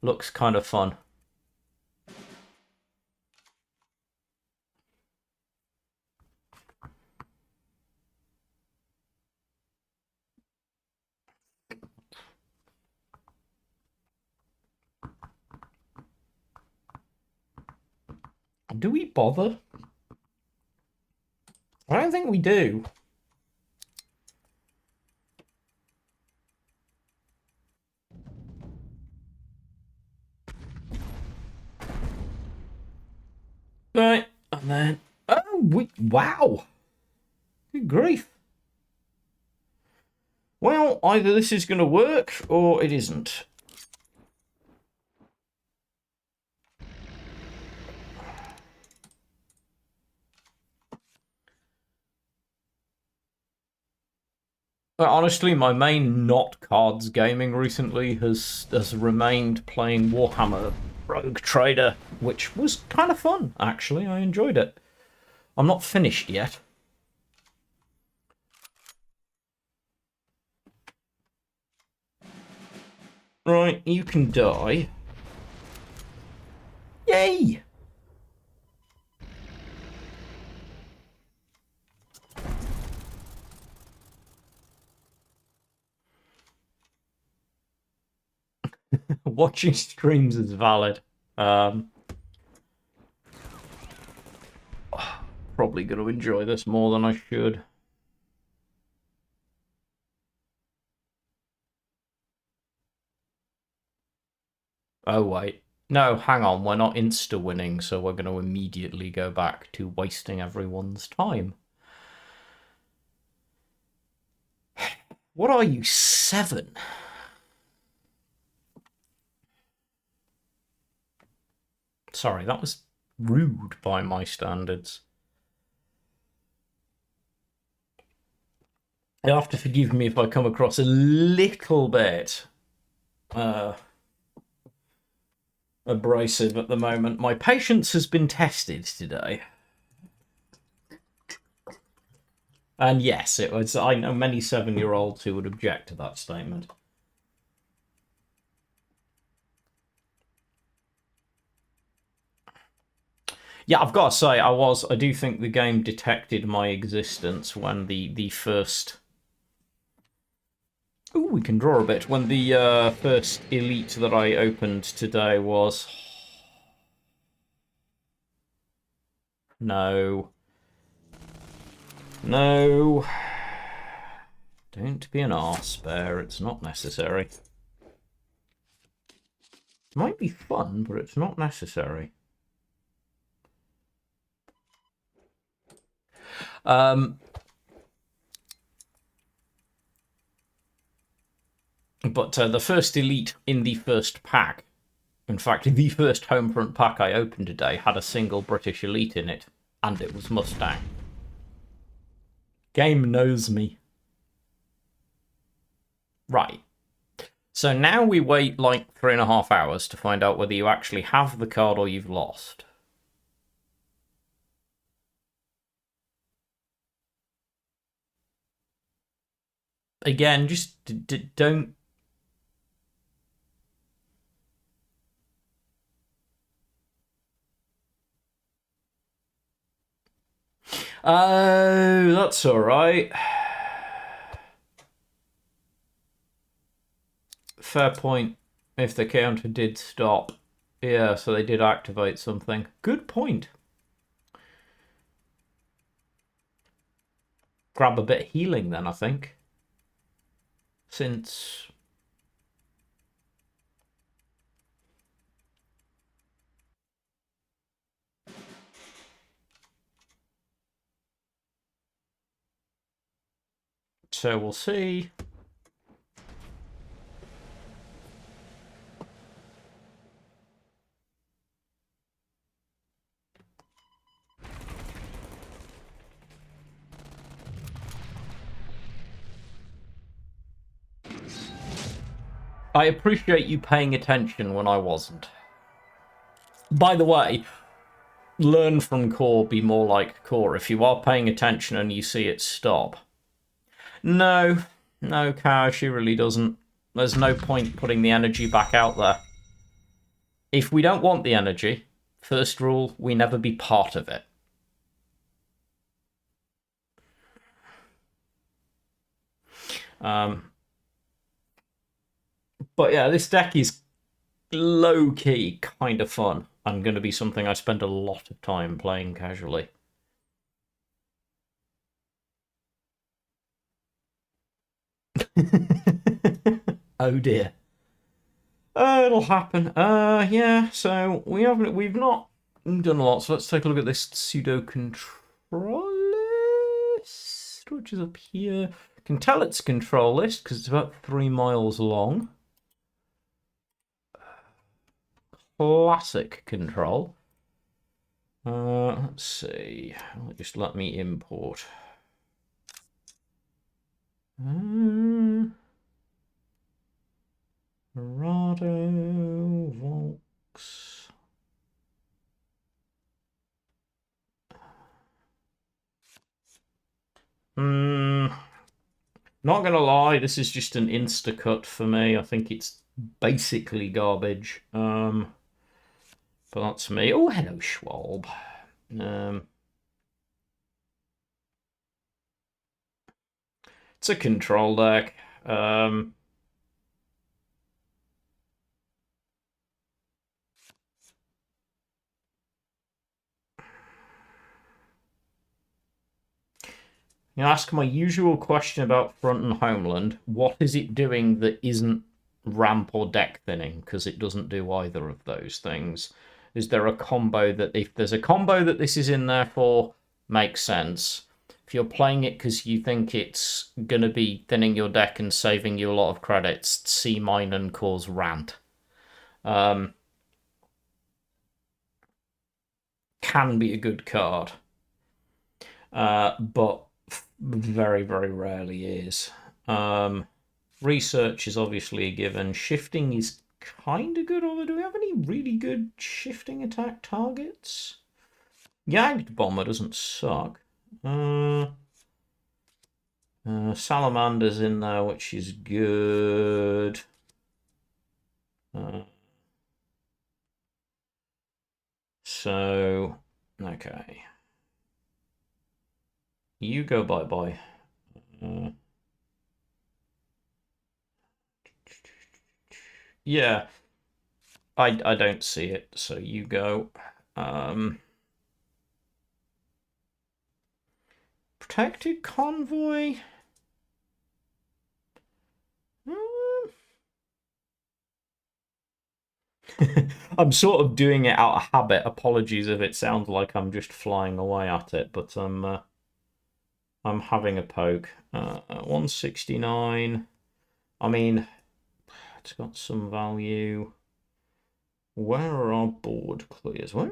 A: Looks kind of fun. Do we bother? I don't think we do. Right, and then... Oh, wow! Good grief. Well, either this is going to work, or it isn't. But honestly, my main not cards gaming recently has remained playing Warhammer Rogue Trader, which was kind of fun, actually. I enjoyed it. I'm not finished yet. Right, you can die. Yay! Watching streams is valid. Probably going to enjoy this more than I should. Oh, wait. No, hang on. We're not insta-winning, so we're going to immediately go back to wasting everyone's time. What are you, 7? Sorry, that was rude by my standards. You'll have to forgive me if I come across a little bit abrasive at the moment. My patience has been tested today. And yes, it was. I know many 7-year-olds who would object to that statement. Yeah, I've got to say, I do think the game detected my existence when the first... Ooh, we can draw a bit. When the first elite that I opened today was... No. No. Don't be an arse bear, it's not necessary. It might be fun, but it's not necessary. But the first elite in the first pack, in fact, the first Homefront pack I opened today had a single British elite in it, and it was Mustang. Game knows me. Right. So now we wait like 3.5 hours to find out whether you actually have the card or you've lost. Again, just don't... Oh, that's all right. Fair point. If the counter did stop. Yeah, so they did activate something. Good point. Grab a bit of healing then, I think. Since... So we'll see. I appreciate you paying attention when I wasn't. By the way, learn from core, be more like core. If you are paying attention and you see it stop. No, no, Cow, she really doesn't. There's no point putting the energy back out there. If we don't want the energy, first rule, we never be part of it. But yeah, this deck is low-key kind of fun and going to be something I spend a lot of time playing casually. Oh dear. It'll happen. Yeah, so we've not done a lot, so let's take a look at this pseudo control list, which is up here. You can tell it's a control list because it's about 3 miles long. Classic control. Let's see. Just let me import. Dorado, Volks. Not gonna lie, this is just an insta-cut for me. I think it's basically garbage. But that's me. Oh, hello, Schwalb. It's a control deck. You ask my usual question about Front and Homeland. What is it doing that isn't ramp or deck thinning? Because it doesn't do either of those things. Is there a combo that, if there's a combo that this is in there for, makes sense. If you're playing it because you think it's going to be thinning your deck and saving you a lot of credits, see mine and cause rant. Can be a good card. But very, very rarely is. Research is obviously a given. Shifting is kind of good, although do we have any really good shifting attack targets? Yagged Bomber doesn't suck. Salamander's in there, which is good. So, okay. You go bye-bye. Yeah. I don't see it, so you go. Protected Convoy? I'm sort of doing it out of habit. Apologies if it sounds like I'm just flying away at it, but I'm having a poke. 169. I mean, it's got some value. Where are our board clears? Where?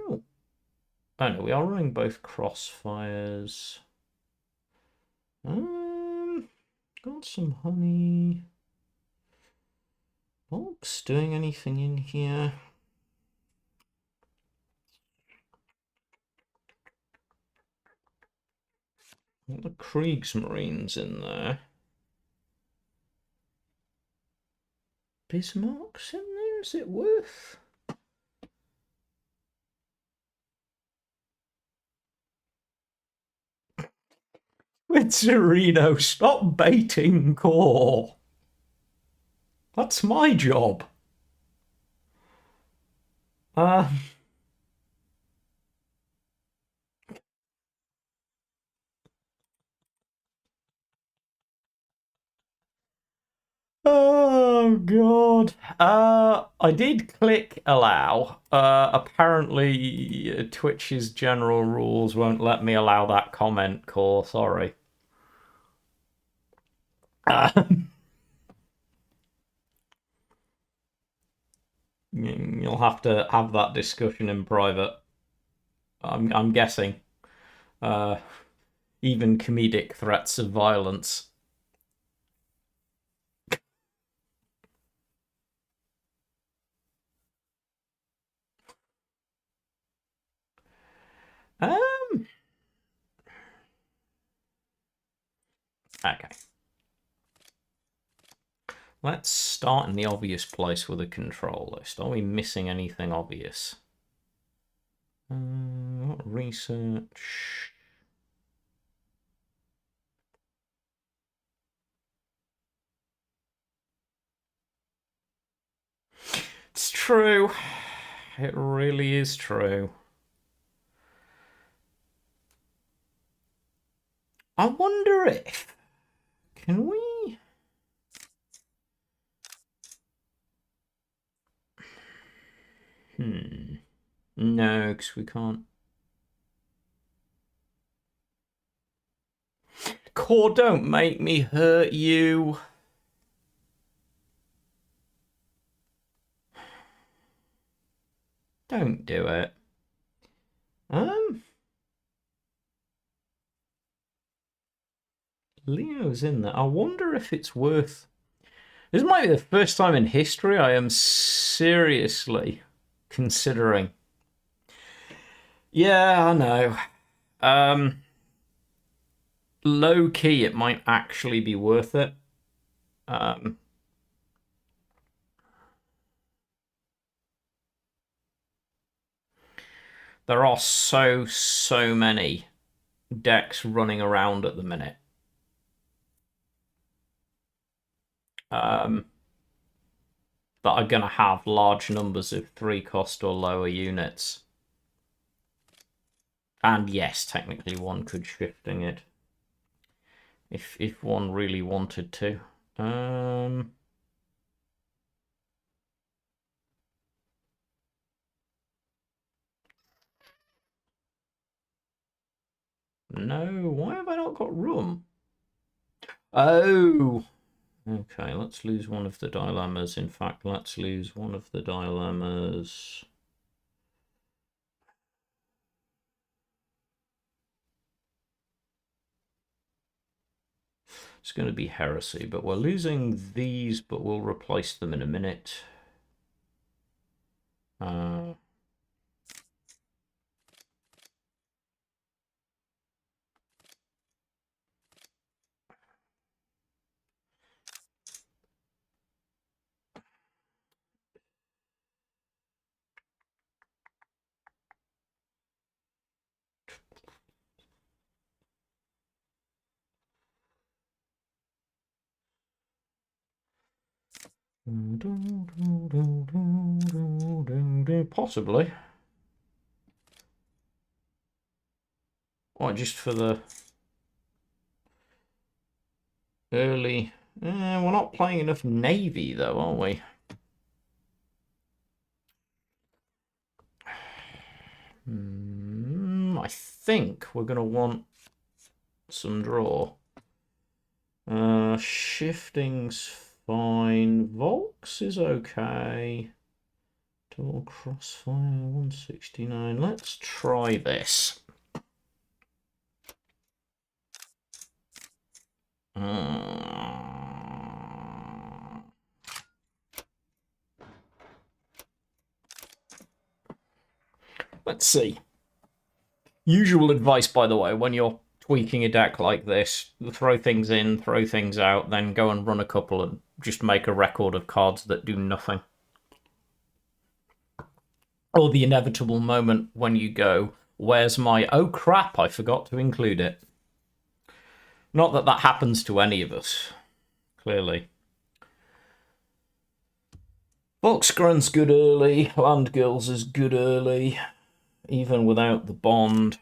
A: Oh no, we are running both crossfires. Got some honey. Volk's doing anything in here? The Kriegsmarines in there. Bismarck's in there? Is it worth? Sereno, stop baiting core. That's my job. Oh god. I did click allow. Apparently Twitch's general rules won't let me allow that comment, core. Sorry. You'll have to have that discussion in private. I'm guessing. Even comedic threats of violence. Okay. Let's start in the obvious place with a control list. Are we missing anything obvious? Research. It's true. It really is true. I wonder if... Can we... No, because we can't... Core, don't make me hurt you. Don't do it. Leo's in there. I wonder if it's worth... This might be the first time in history I am seriously considering. Yeah, I know. Low key, it might actually be worth it. There are so many decks running around at the minute. That are going to have large numbers of 3-cost or lower units. And yes, technically one could shifting it. If one really wanted to. No, why have I not got room? Oh, okay, let's lose one of the dilemmas. In fact, let's lose one of the dilemmas. It's going to be heresy, but we're losing these, but we'll replace them in a minute. Possibly. What, just for the early... we're not playing enough Navy, though, are we? I think we're going to want some draw. Shifting's fine. Volks is okay. Double crossfire, 169. Let's try this. Let's see. Usual advice, by the way, when you're tweaking a deck like this, throw things in, throw things out, then go and run a couple and just make a record of cards that do nothing. Or the inevitable moment when you go, where's my... Oh crap, I forgot to include it. Not that that happens to any of us, clearly. Volksgrun's good early, Landgirls is good early, even without the bond.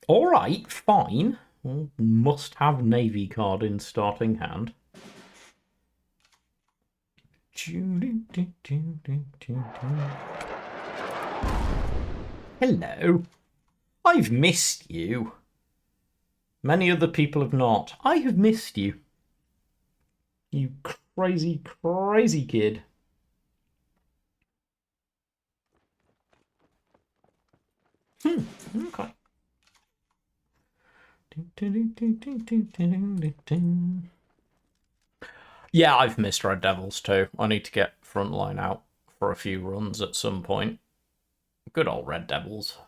A: Alright, fine. Well, must have Navy card in starting hand. Hello. I've missed you. Many other people have not. I have missed you. You crazy, crazy kid. Okay. Yeah, I've missed Red Devils too. I need to get Frontline out for a few runs at some point. Good old Red Devils.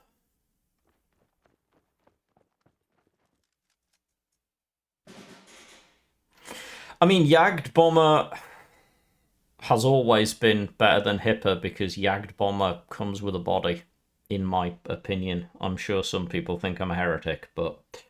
A: I mean, Jagd Bomber has always been better than Hipper because Jagd Bomber comes with a body, in my opinion. I'm sure some people think I'm a heretic, but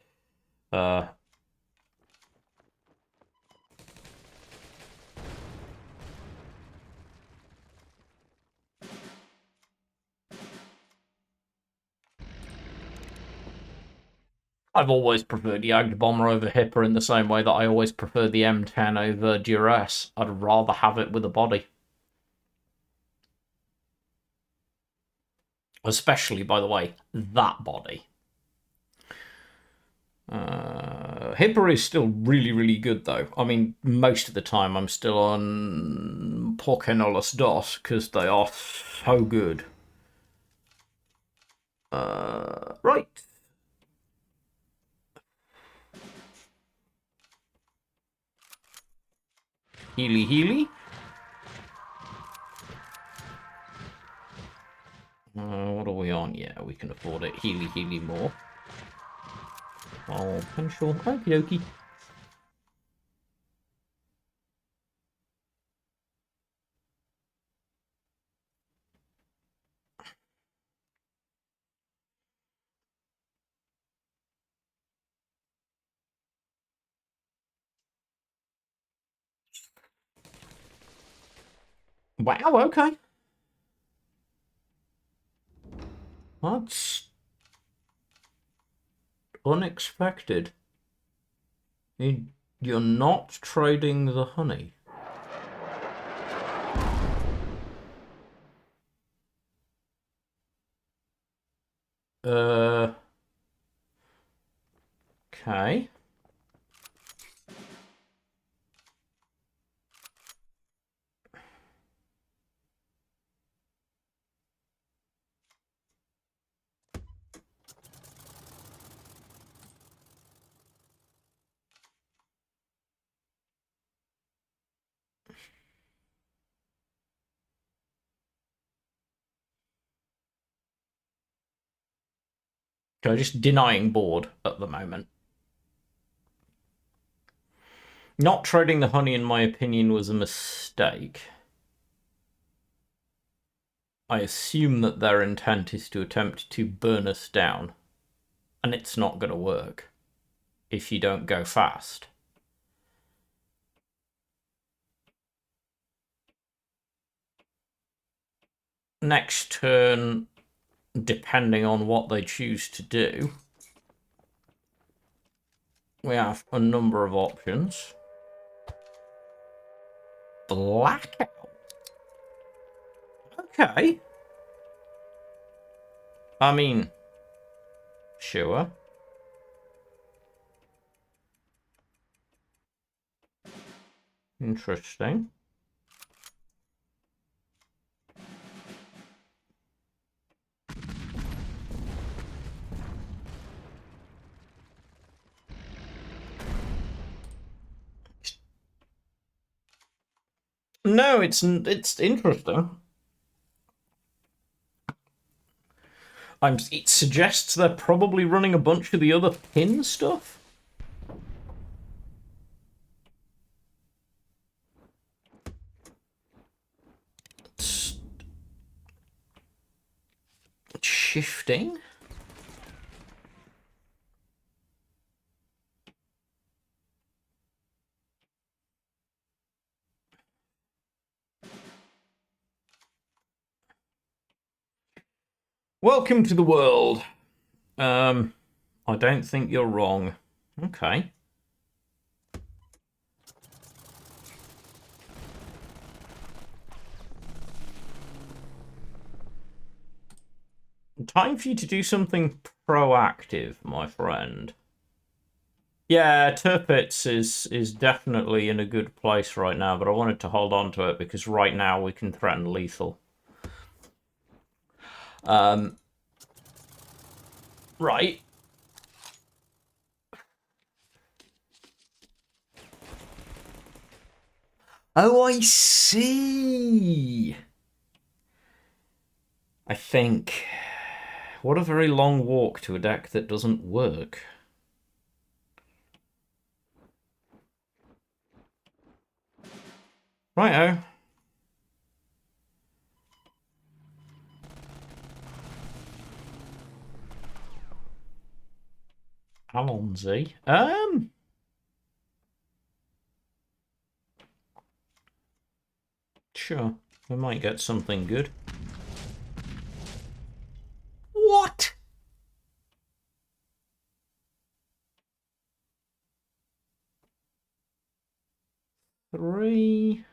A: I've always preferred Jagd Bomber over Hipper in the same way that I always prefer the M10 over Duress. I'd rather have it with a body. Especially, by the way, that body. Hipper is still really, really good, though. I mean, most of the time I'm still on Pokénolas DOS because they are so good. Right. Healy, Healy. What are we on? Yeah, we can afford it. Healy, Healy more. Oh, potential. Okie dokie. Wow, okay. That's unexpected. You're not trading the honey. Okay. So just denying board at the moment. Not trading the honey, in my opinion, was a mistake. I assume that their intent is to attempt to burn us down. And it's not going to work if you don't go fast. Next turn, depending on what they choose to do, we have a number of options. Blackout. Okay. I mean, sure. Interesting. No, it's interesting. It suggests they're probably running a bunch of the other pin stuff. It's shifting. Welcome to the world. I don't think you're wrong. Okay. Time for you to do something proactive, my friend. Yeah, Turpitz is definitely in a good place right now, but I wanted to hold on to it because right now we can threaten lethal. Right. Oh, I see. I think. What a very long walk to a deck that doesn't work. Righto. Alonzi. Sure. We might get something good. What? Three.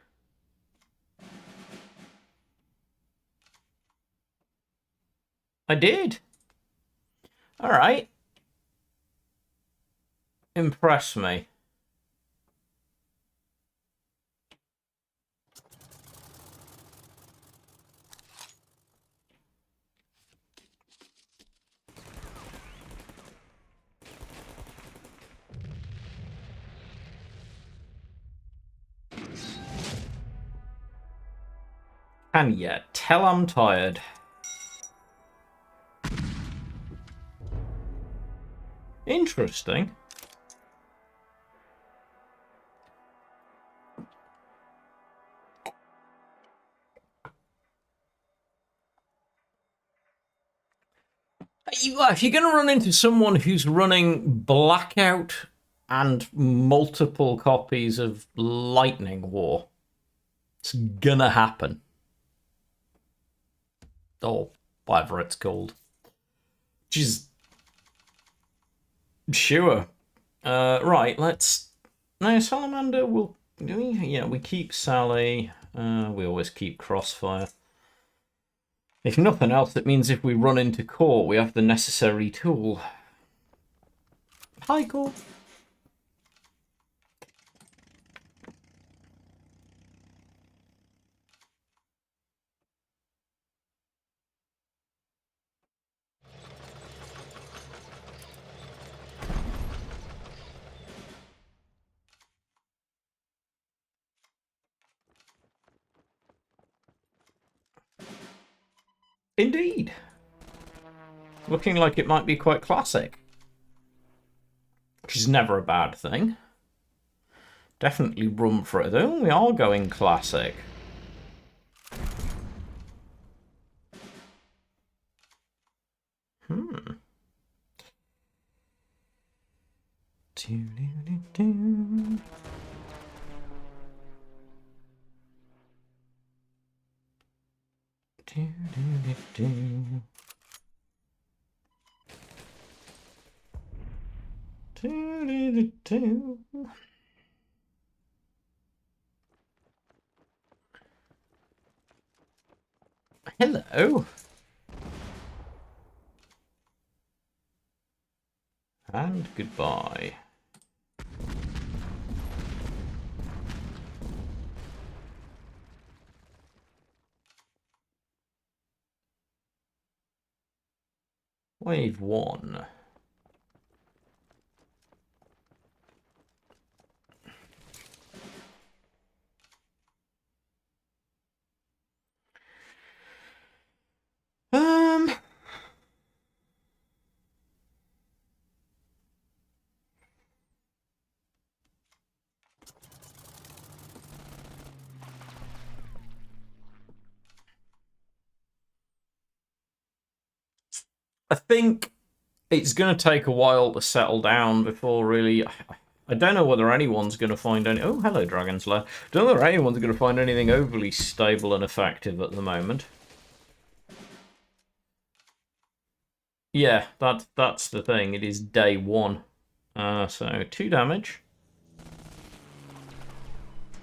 A: I did. All right. Impress me. And yet, tell I'm tired. Interesting. If you're going to run into someone who's running Blackout and multiple copies of Lightning War, it's gonna happen. Or whatever it's called. Just sure. Right, let's. No, Salamander will. Yeah, we keep Sally. We always keep Crossfire. If nothing else, it means if we run into court, we have the necessary tool. Hi, court. Indeed. Looking like it might be quite classic. Which is never a bad thing. Definitely room for it, though. We are going classic. Do-do-do-do. Do-do-do-do. Do-do-do-do. Hello. And goodbye. Wave 1. I think it's going to take a while to settle down before really. I don't know whether anyone's going to find any. Oh, hello, Dragon Slayer. Don't know whether anyone's going to find anything overly stable and effective at the moment. Yeah, that's the thing. It is day one. So 2 damage.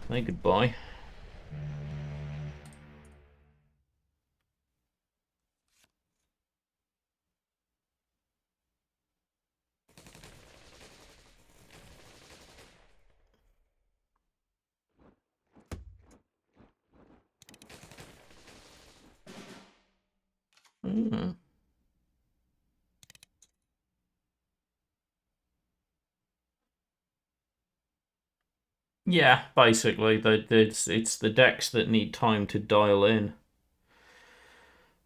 A: Say goodbye. Hmm. Yeah, basically, it's the decks that need time to dial in.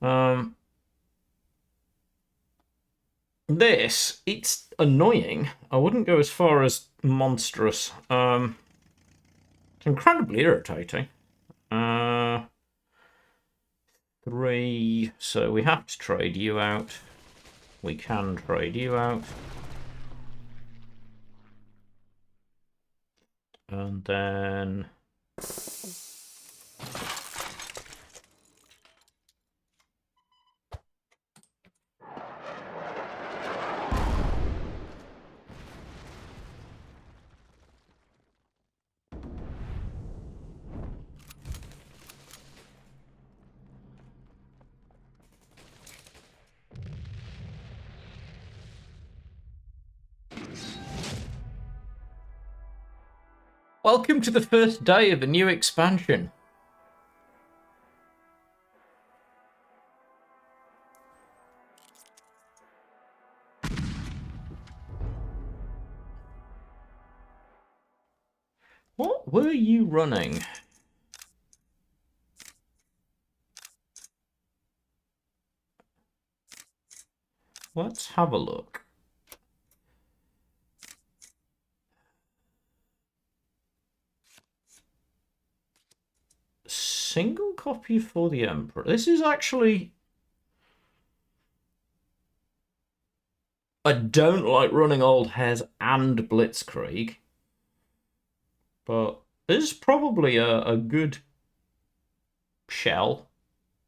A: Um, it's annoying. I wouldn't go as far as monstrous. It's incredibly irritating. Uh, 3. So we have to trade you out. We can trade you out. And then... Welcome to the first day of the new expansion. What were you running? Let's have a look. Single copy for the Emperor. This is actually... I don't like running Old Hares and Blitzkrieg, but this is probably a good shell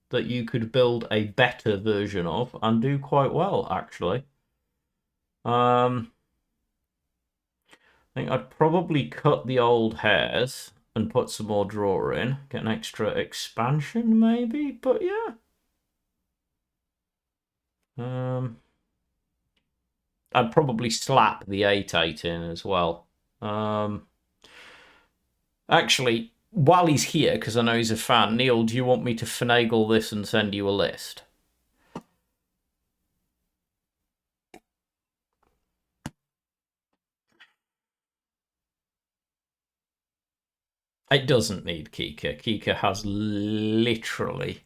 A: that you could build a better version of and do quite well, actually. I think I'd probably cut the Old Hares and put some more draw in, get an extra expansion maybe, but yeah. I'd probably slap the 8/8 in as well. Actually, while he's here, because I know he's a fan, Neil, do you want me to finagle this and send you a list? It doesn't need Kika. Kika has literally...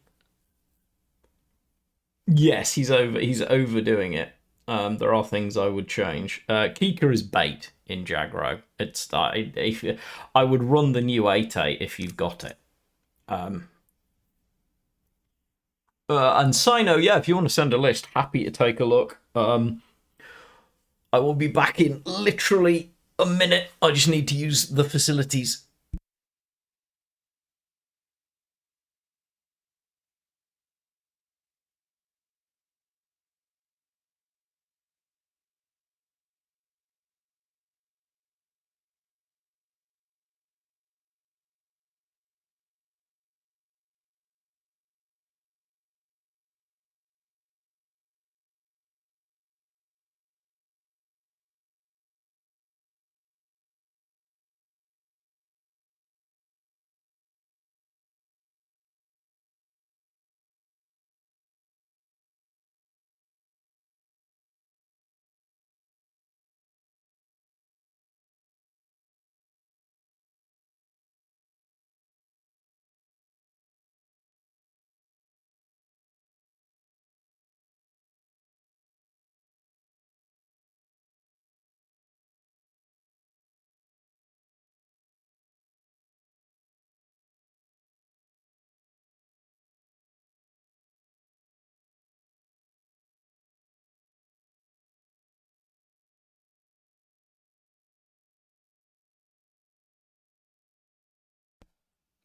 A: Yes, he's overdoing it. There are things I would change. Kika is bait in Jagro. I would run the new 8/8 if you've got it. And Sino, yeah, if you want to send a list, happy to take a look. I will be back in literally a minute. I just need to use the facilities.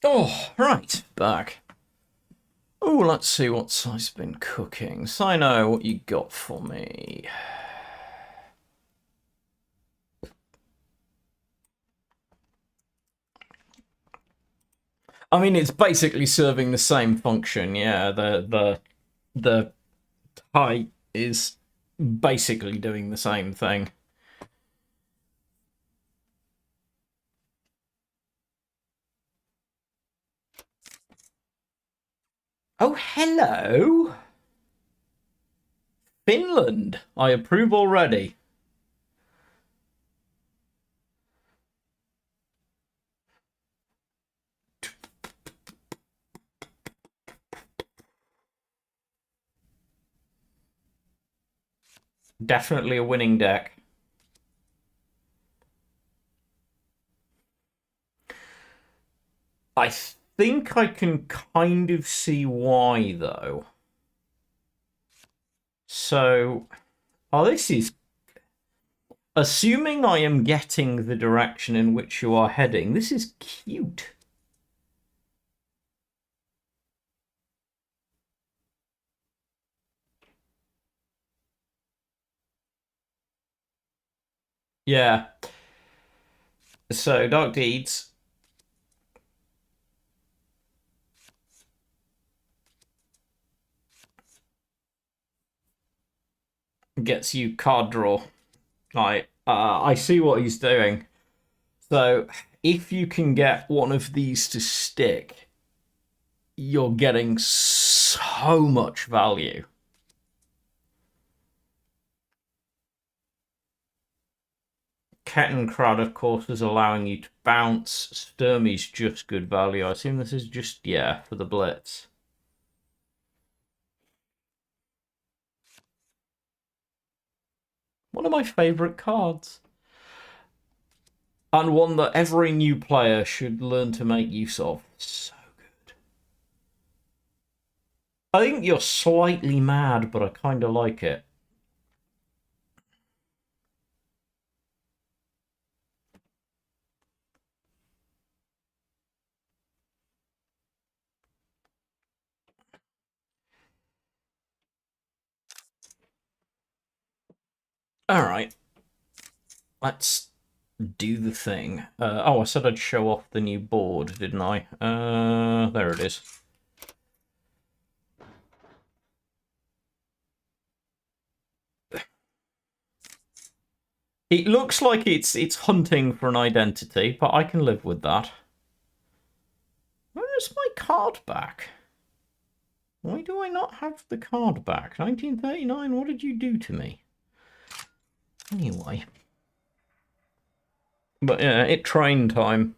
A: Oh, right, back. Oh, let's see what I've been cooking. Sino, what you got for me? I mean, it's basically serving the same function. Yeah, the height is basically doing the same thing. Oh, hello. Finland. I approve already. Definitely a winning deck. I think I can kind of see why, though. So, oh, this is... Assuming I am getting the direction in which you are heading, this is cute. Yeah. So, Dark Deeds gets you card draw. Right. I see what he's doing. So, if you can get one of these to stick, you're getting so much value. Kettenkrad, of course, is allowing you to bounce. Sturmy's just good value. I assume this is just, yeah, for the blitz. One of my favourite cards. And one that every new player should learn to make use of. So good. I think you're slightly mad, but I kind of like it. Alright. Let's do the thing. Oh, I said I'd show off the new board, didn't I? There it is. It looks like it's hunting for an identity, but I can live with that. Where's my card back? Why do I not have the card back? 1939, what did you do to me? Anyway. But yeah, it train time.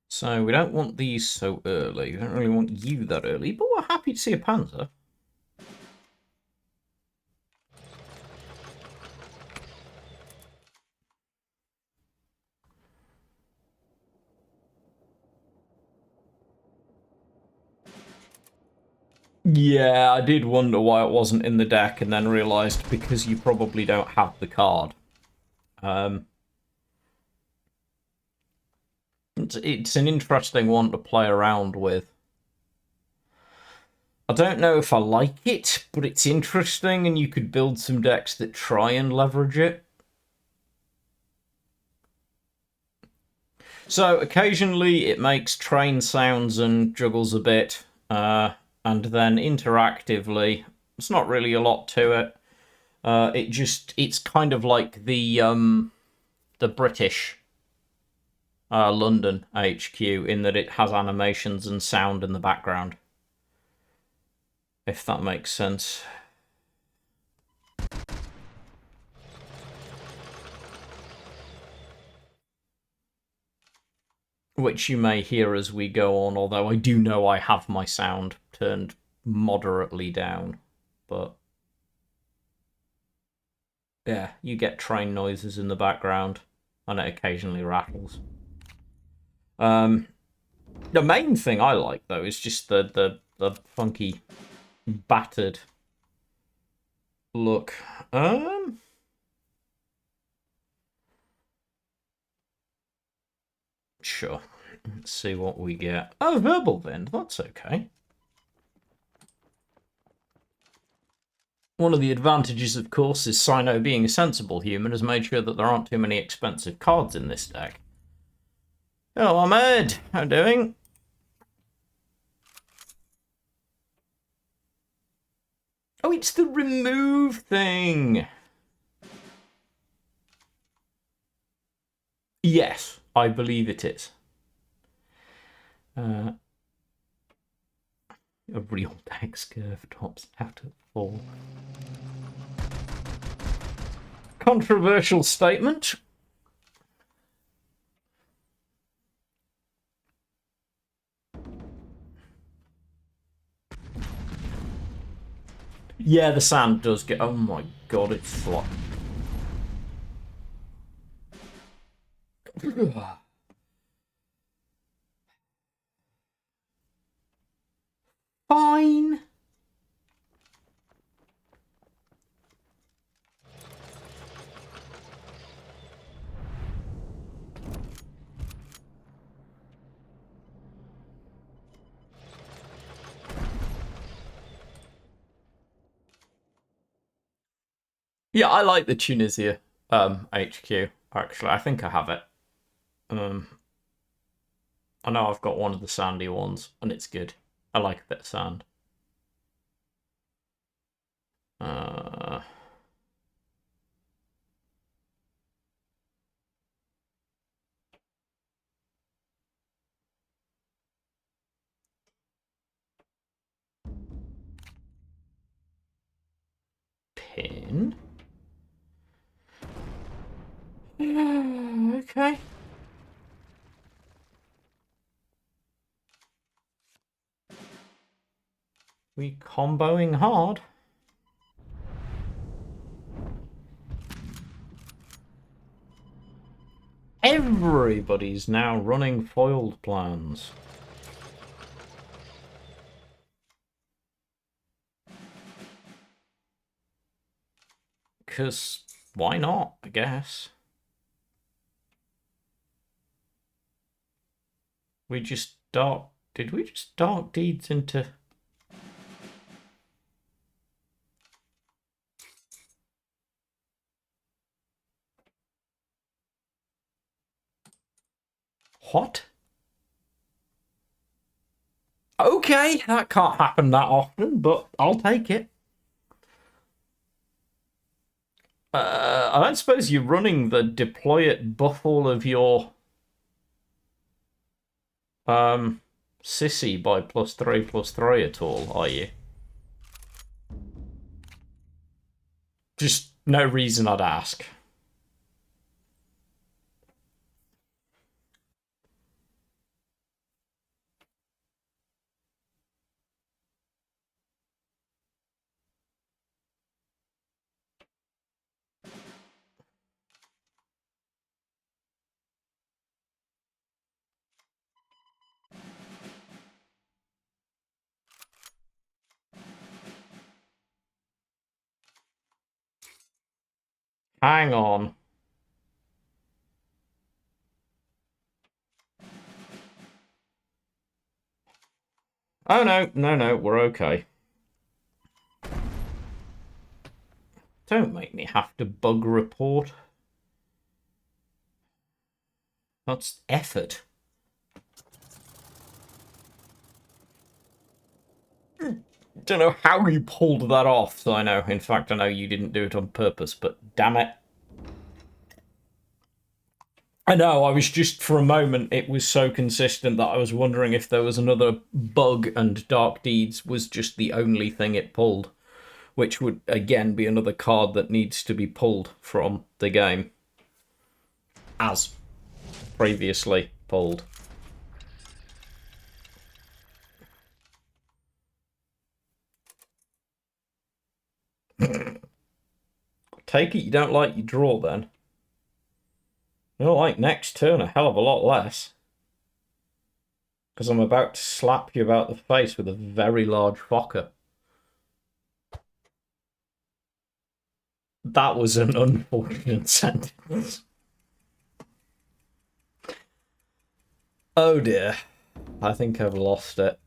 A: So we don't want these so early. We don't really want you that early, but we're happy to see a Panzer. Yeah, I did wonder why it wasn't in the deck, and then realised because you probably don't have the card. It's an interesting one to play around with. I don't know if I like it, but it's interesting, and you could build some decks that try and leverage it. So occasionally it makes train sounds and juggles a bit, and then interactively, it's not really a lot to it. It's kind of like the British London HQ in that it has animations and sound in the background. If that makes sense. Which you may hear as we go on, although I do know I have my sound turned moderately down. But Yeah, you get train noises in the background, and it occasionally rattles. The main thing I like though is just the funky, battered look. Sure. Let's see what we get. Oh, verbal vent. That's okay. One of the advantages, of course, is Sino being a sensible human has made sure that there aren't too many expensive cards in this deck. Hello, Ahmed. How you doing? Oh, it's the remove thing. Yes, I believe it is. A real deck curve tops out at 4. Controversial statement. Yeah, the sand does get... Oh my god, it's flop. Fine. Yeah, I like the Tunisia HQ, actually. I think I have it. I know I've got one of the sandy ones, and it's good. I like a bit of sand. Pin. Okay. We comboing hard. Everybody's now running foiled plans. Because why not, I guess. We just dark... Did we just dark deeds into... What? Okay, that can't happen that often, but I'll take it. I don't suppose you're running the deploy it, buff all of your Sissy by +3/+3 at all, are you? Just no reason I'd ask. Hang on. Oh, no, we're okay. Don't make me have to bug report. That's effort. Don't know how you pulled that off, so I know. In fact, I know you didn't do it on purpose, but damn it. I know, I was just, for a moment, it was so consistent that I was wondering if there was another bug and Dark Deeds was just the only thing it pulled, which would, again, be another card that needs to be pulled from the game, as previously pulled. Take it you don't like your draw then. You'll like next turn a hell of a lot less. Because I'm about to slap you about the face with a very large focker. That was an unfortunate sentence. Oh dear. I think I've lost it.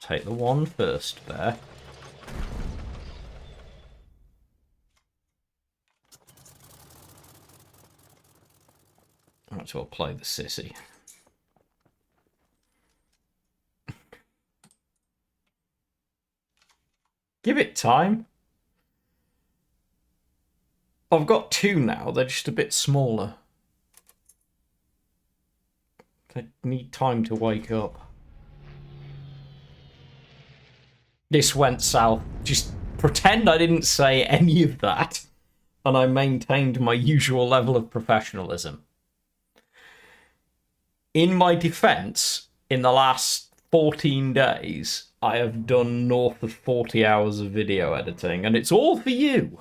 A: Take the one first there. Might as well play the sissy. Give it time. I've got two now, they're just a bit smaller. They need time to wake up. This went south. Just pretend I didn't say any of that, and I maintained my usual level of professionalism. In my defense, in the last 14 days, I have done north of 40 hours of video editing, and it's all for you.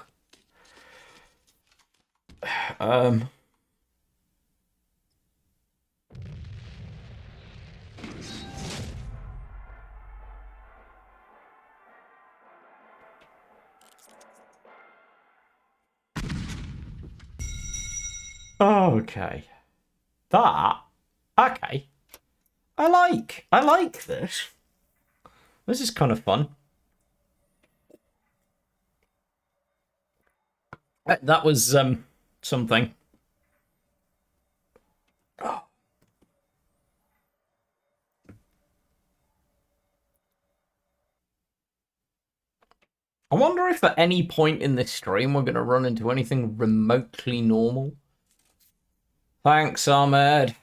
A: Okay. Okay. I like this. This is kind of fun. That was something. I wonder if at any point in this stream we're going to run into anything remotely normal. Thanks, Ahmed.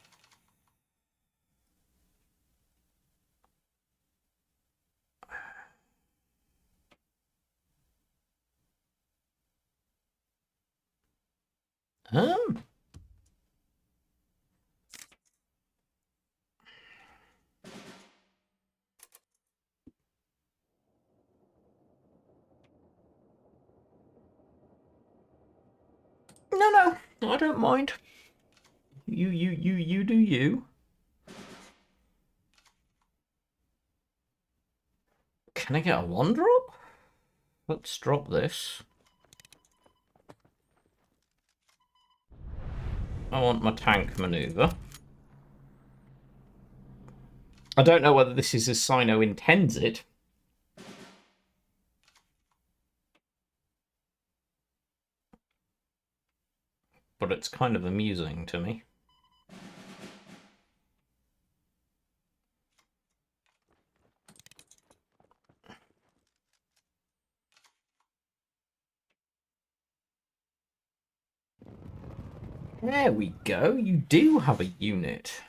A: No, I don't mind. You do you. Can I get a one drop? Let's drop this. I want my tank maneuver. I don't know whether this is as Sino intends it. But it's kind of amusing to me. There we go. You do have a unit.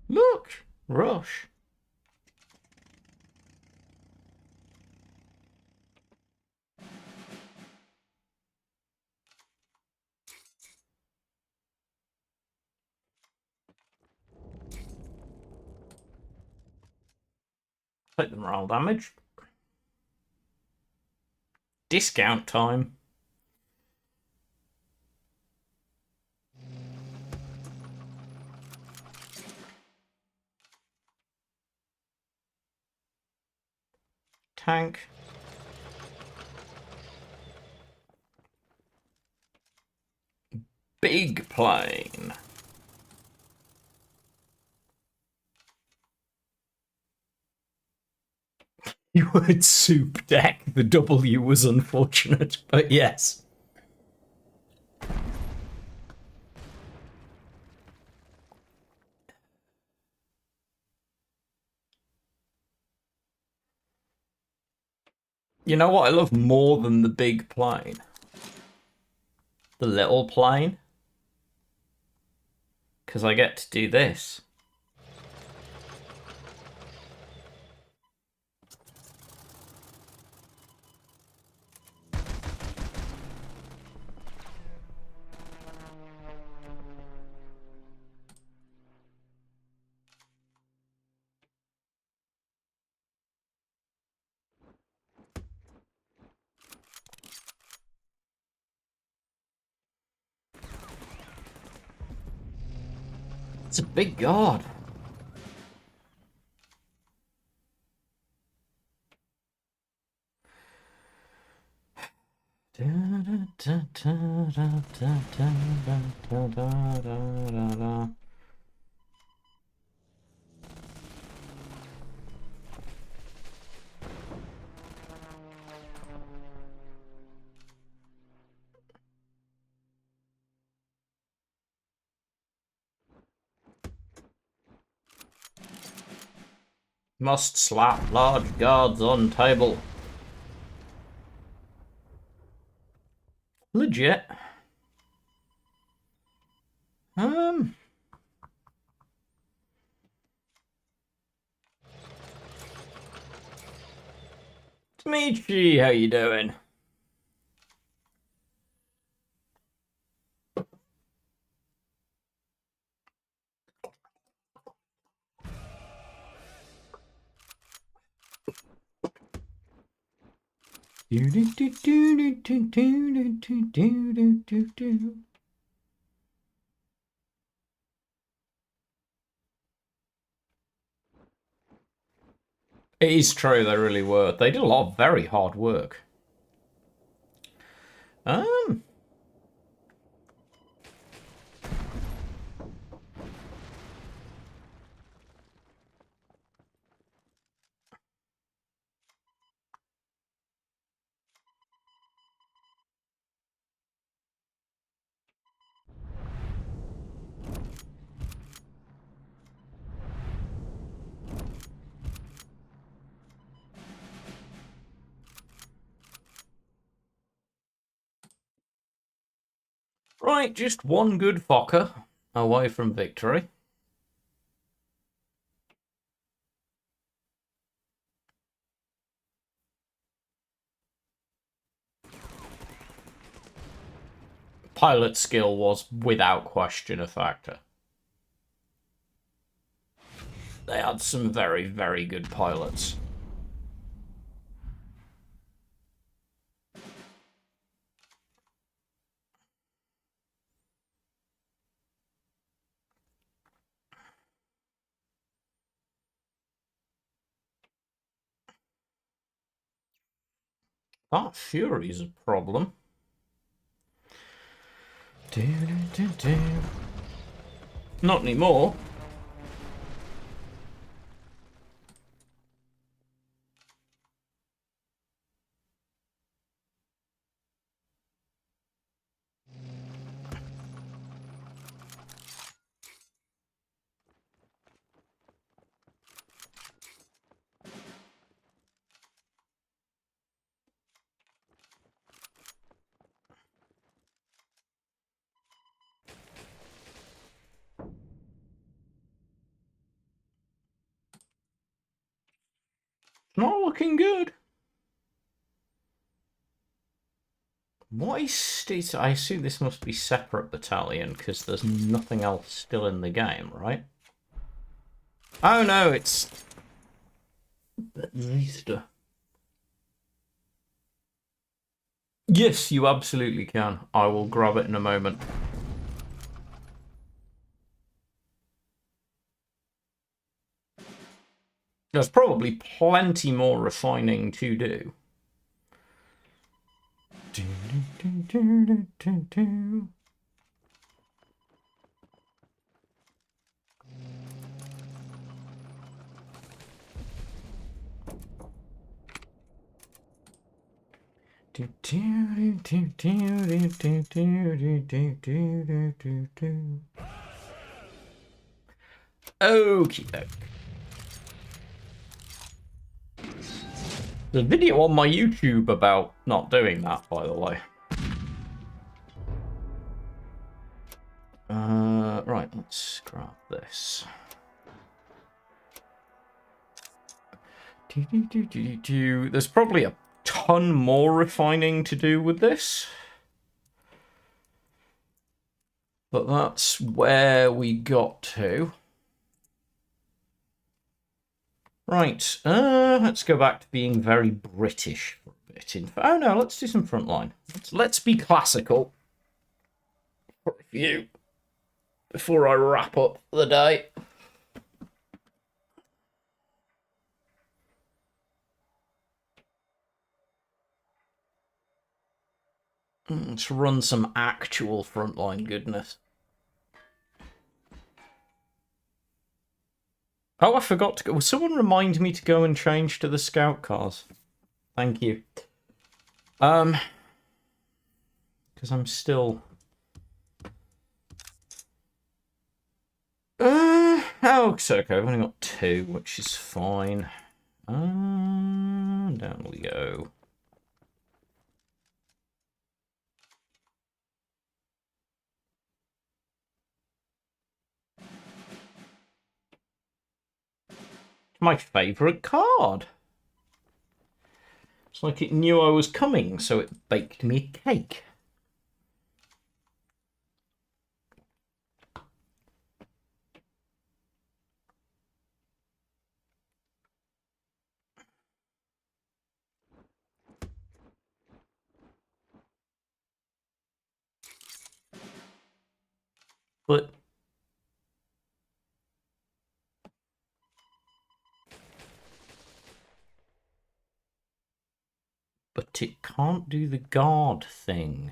A: Look! Rush. Take the morale damage. Discount time. Tank. Big plane. You would soup deck. The W was unfortunate, but yes. You know what I love more than the big plane? The little plane. Because I get to do this. It's a big guard. Must slap large guards on table. Legit. Dimitri, how you doing? It is true, they really were. They did a lot of very hard work. Right, just one good Fokker away from victory. Pilot skill was, without question, a factor. They had some very, very good pilots. That Fury's a problem. Not anymore. Not looking good. What is this? I assume this must be separate battalion because there's nothing else still in the game, right? Oh no, it's Easter. Yes, you absolutely can. I will grab it in a moment. There's probably plenty more refining to do. Okie doke. There's a video on my YouTube about not doing that, by the way. Right, let's grab this. There's probably a ton more refining to do with this. But that's where we got to. Right, let's go back to being very British for a bit. Oh no, let's do some frontline. Let's be classical for a few before I wrap up the day. Let's run some actual frontline goodness. Oh, I forgot to go. Will someone remind me to go and change to the scout cars? Thank you. Because I'm still... oh, it's okay. I've only got 2, which is fine. Down we go. My favourite card. It's like it knew I was coming, so it baked me a cake. But it can't do the guard thing.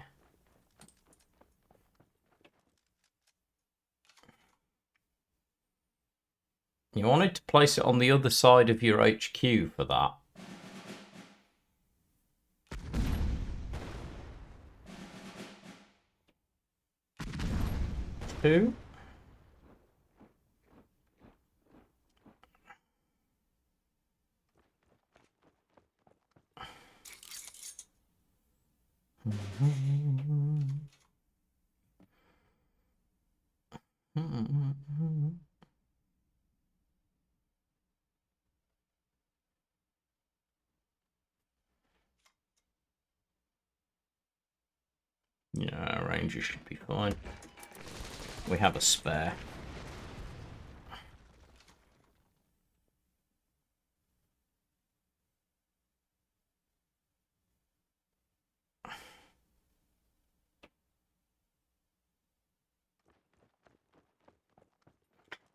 A: You wanted to place it on the other side of your HQ for that. Two. Yeah, Ranger should be fine. We have a spare.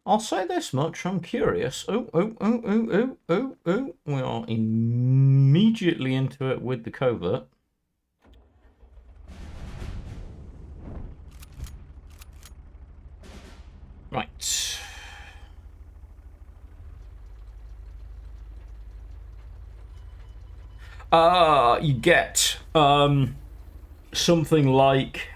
A: I'll say this much, I'm curious. We are immediately into it with the covert. Right. You get something like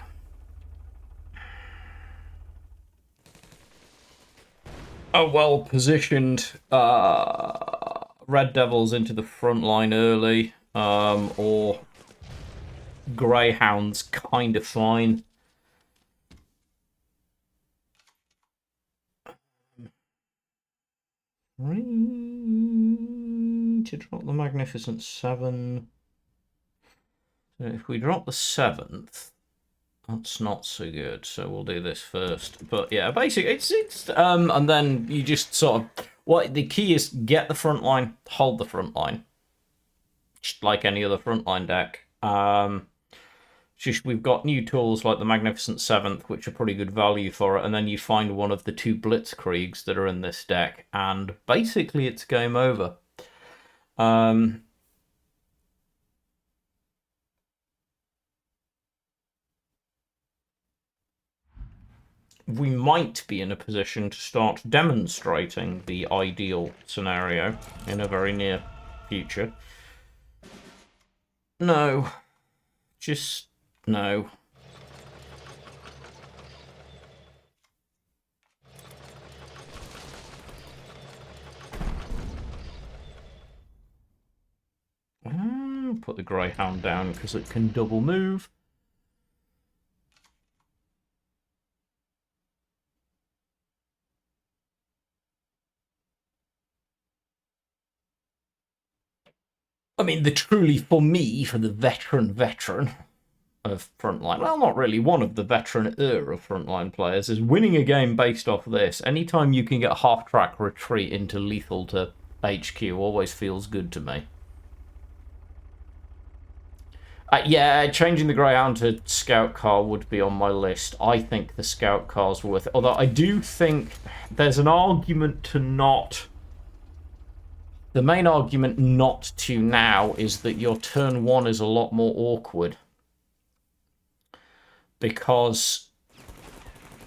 A: a well-positioned Red Devils into the front line early, or Greyhounds kind of fine. To drop the Magnificent 7. So if we drop the 7th, that's not so good. So we'll do this first. But yeah, basically it's and then you just sort of the key is get the front line, hold the front line. Just like any other frontline deck. We've got new tools like the Magnificent 7th, which are pretty good value for it, and then you find one of the 2 Blitzkriegs that are in this deck, and basically it's game over. We might be in a position to start demonstrating the ideal scenario in a very near future. No. Just no. put the Greyhound down because it can double move. I mean, for the veteran of Frontline, well, not really one of the veteran era Frontline players, is winning a game based off this. Anytime you can get a half-track retreat into lethal to HQ always feels good to me. Yeah, changing the Greyhound to Scout Car would be on my list. I think the Scout Car's worth it. Although I do think there's an argument to not... The main argument not to now is that your turn 1 is a lot more awkward. Because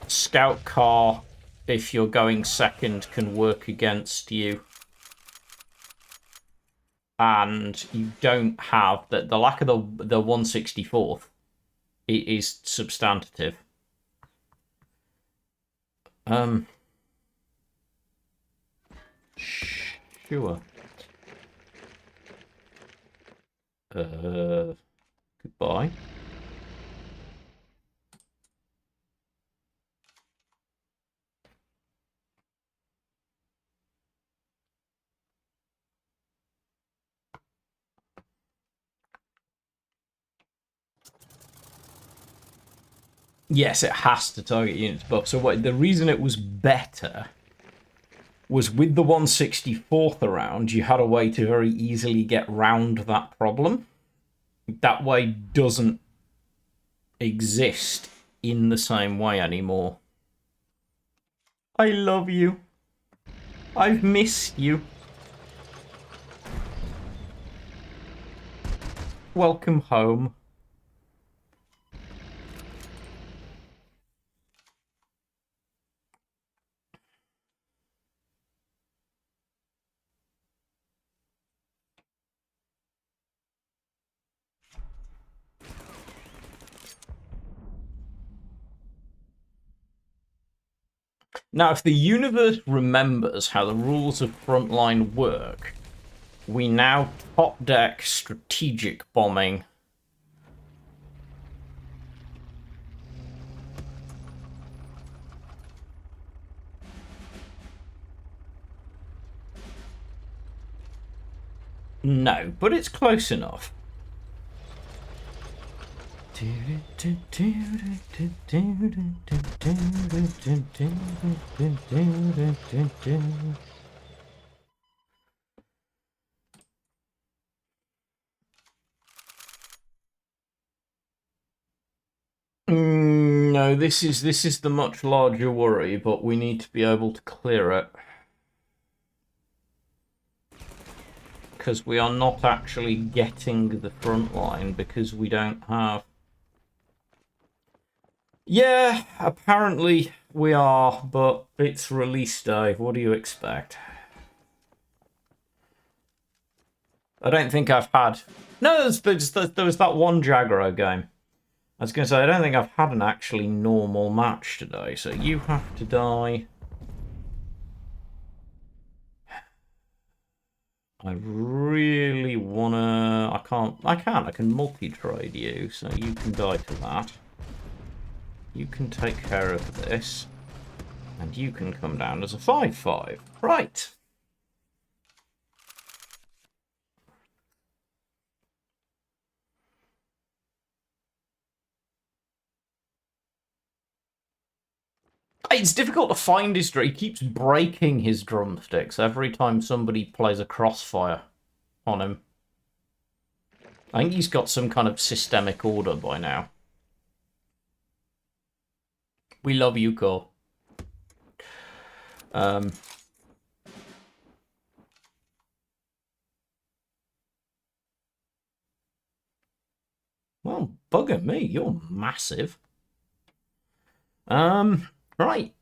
A: Scout Car, if you're going second, can work against you. And you don't have... The lack of the 164th is substantive. Sure. Goodbye. Yes, it has to target units buff. So the reason it was better was with the 164th around, you had a way to very easily get round that problem. That way doesn't exist in the same way anymore. I love you. I've missed you. Welcome home. Now, if the universe remembers how the rules of Frontline work, we now top-deck strategic bombing. No, but it's close enough. No, this is the much larger worry, but we need to be able to clear it. Because we are not actually getting the front line because we don't have... Yeah, apparently we are, but it's release day. What do you expect? I don't think I've had... No, there was that one Jaggro game. I was going to say, I don't think I've had an actually normal match today, so you have to die. I really wanna... I can multi-trade you, so you can die to that. You can take care of this. And you can come down as a 5/5. Right. It's difficult to find his... He keeps breaking his drumsticks every time somebody plays a crossfire on him. I think he's got some kind of systemic order by now. We love you, Cole. Well, bugger me, you're massive. Right.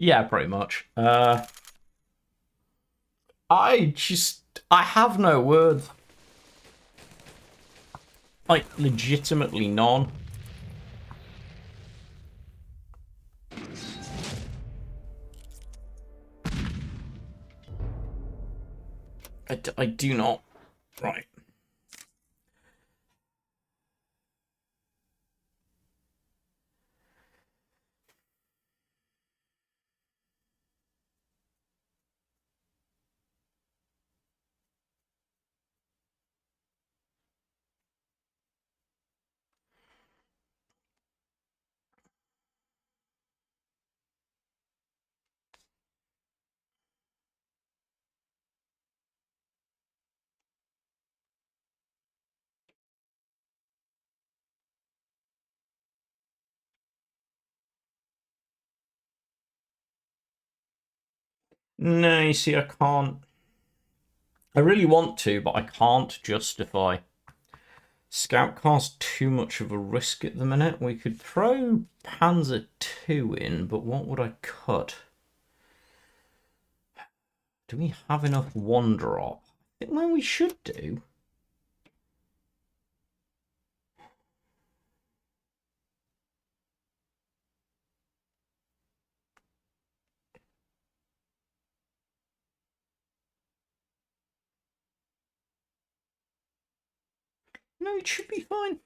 A: Yeah, pretty much. I have no words. Like, legitimately none. I do not. Right. No, you see, I can't. I really want to, but I can't justify. Scout car's too much of a risk at the minute. We could throw Panzer II in, but what would I cut? Do we have enough one drop? I think well, we should do. No, it should be fine.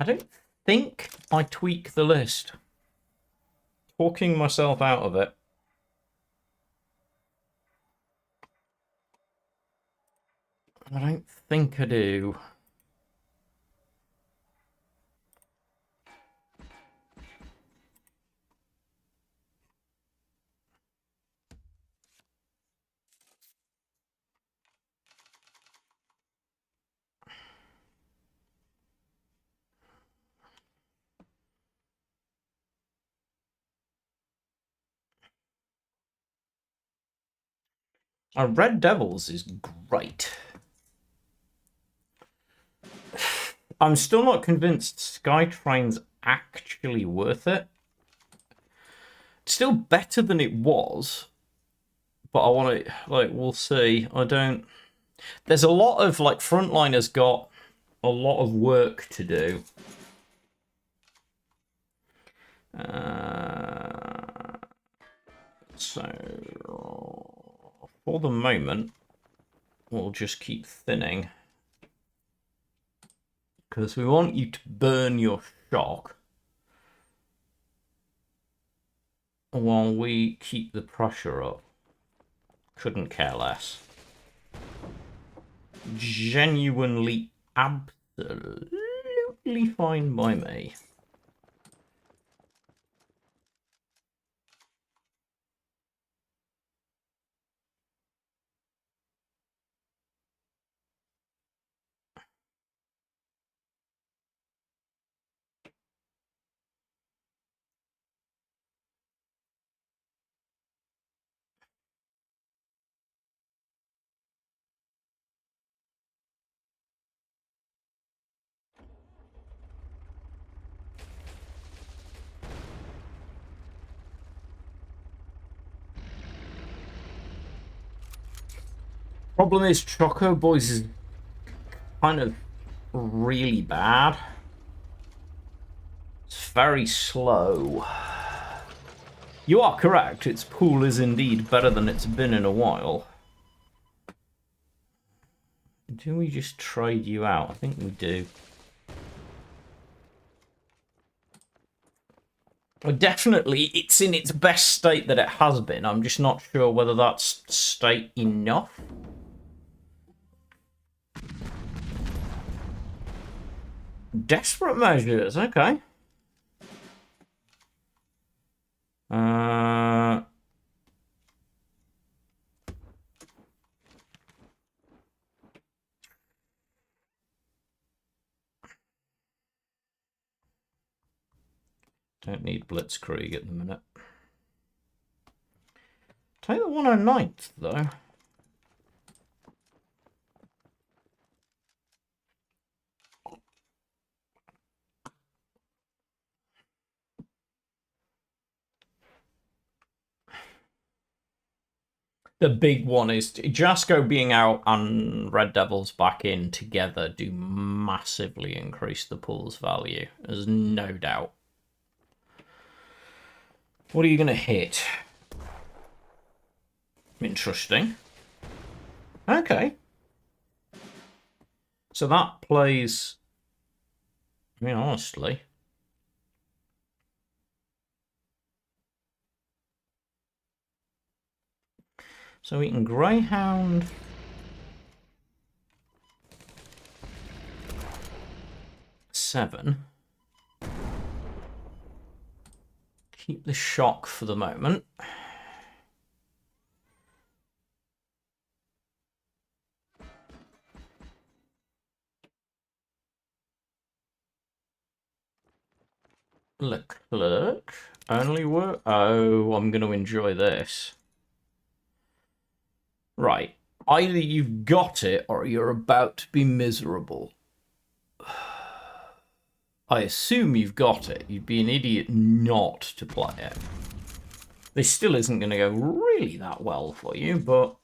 A: I don't think I tweak the list. Talking myself out of it. I don't think I do. Red Devils is great. I'm still not convinced Skytrain's actually worth it. It's still better than it was, but I want to, like, we'll see. I don't. There's a lot of, like, Frontliner's got a lot of work to do. So, for the moment, we'll just keep thinning. Because we want you to burn your shock while we keep the pressure up. Couldn't care less. Genuinely, absolutely fine by me. Problem is, Choco Boys is kind of really bad. It's very slow. You are correct, its pool is indeed better than it's been in a while. Do we just trade you out? I think we do. Well, definitely, it's in its best state that it has been. I'm just not sure whether that's state enough. Desperate measures, okay. Don't need Blitzkrieg at the minute. Take the 109th, though. The big one is Jasko being out and Red Devils back in together do massively increase the pool's value. There's no doubt. What are you going to hit? Interesting. Okay. So that plays... I mean, honestly... So we can Greyhound... 7. Keep the shock for the moment. Leclerc only work. Oh, I'm going to enjoy this. Right. Either you've got it or you're about to be miserable. I assume you've got it. You'd be an idiot not to play it. This still isn't going to go really that well for you, but...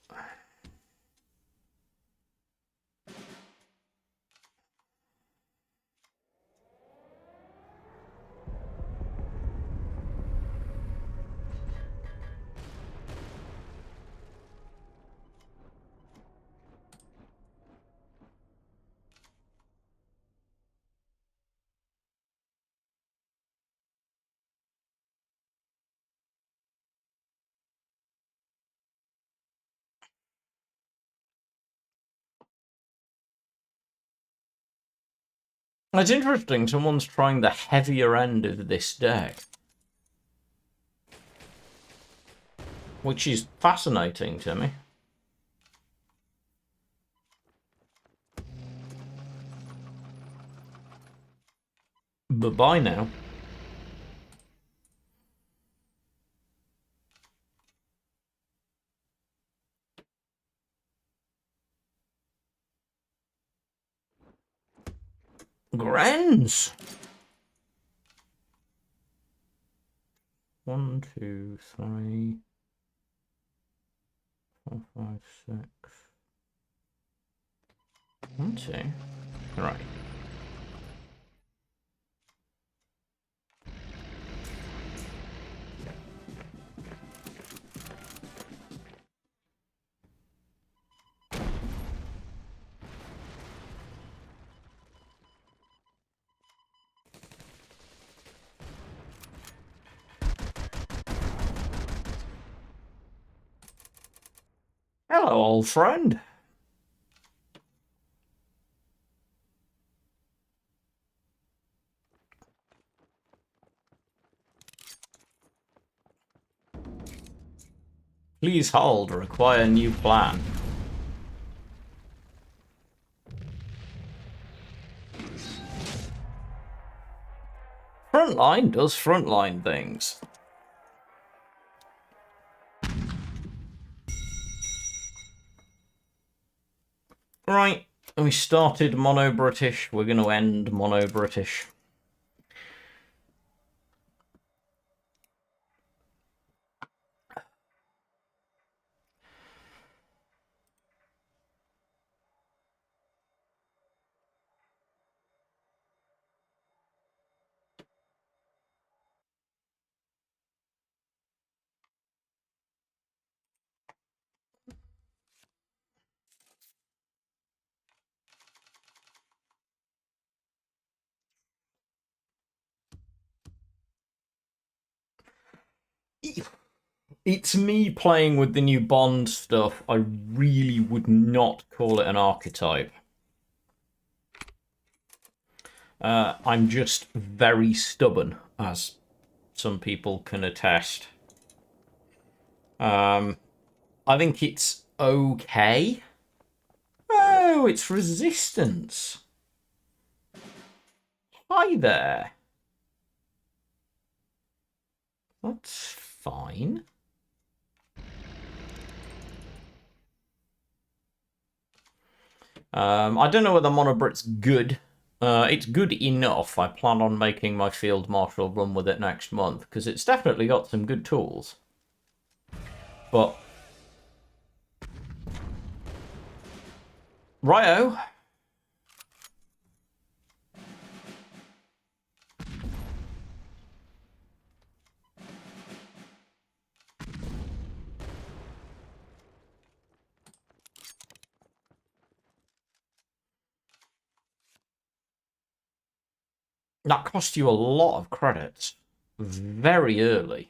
A: It's interesting, someone's trying the heavier end of this deck. Which is fascinating to me. Bye-bye now. Grens! 1, 2, 3, 4, 5, 6. 1, 2. Right. Hello, old friend. Please hold, require new plan. Frontline does frontline things. Right, we started mono-British, we're going to end mono-British. It's me playing with the new Bond stuff. I really would not call it an archetype. I'm just very stubborn, as some people can attest. I think it's okay. Oh, it's resistance. Hi there. That's fine. I don't know whether Monobrit's good. It's good enough. I plan on making my Field Marshal run with it next month, because it's definitely got some good tools. But Righto. That cost you a lot of credits very early.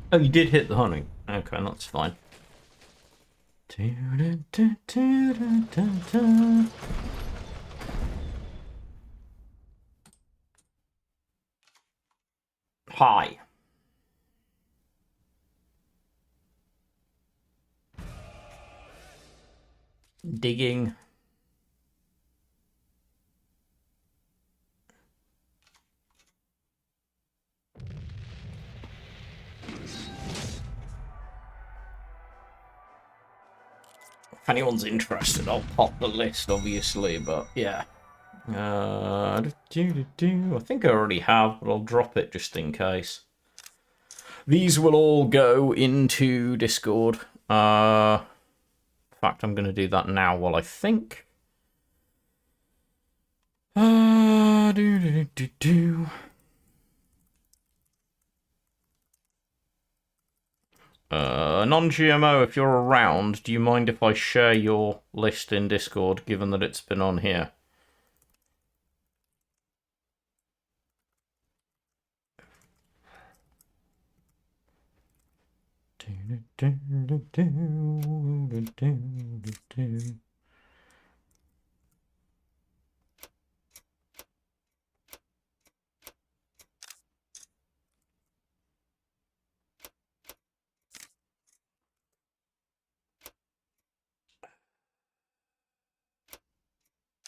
A: Oh, you did hit the honey. Okay, that's fine. Hi. Digging. If anyone's interested, I'll pop the list, obviously, but yeah. I think I already have, but I'll drop it just in case. These will all go into Discord. In fact, I'm going to do that now while I think. Non-GMO, if you're around, do you mind if I share your list in Discord, given that it's been on here?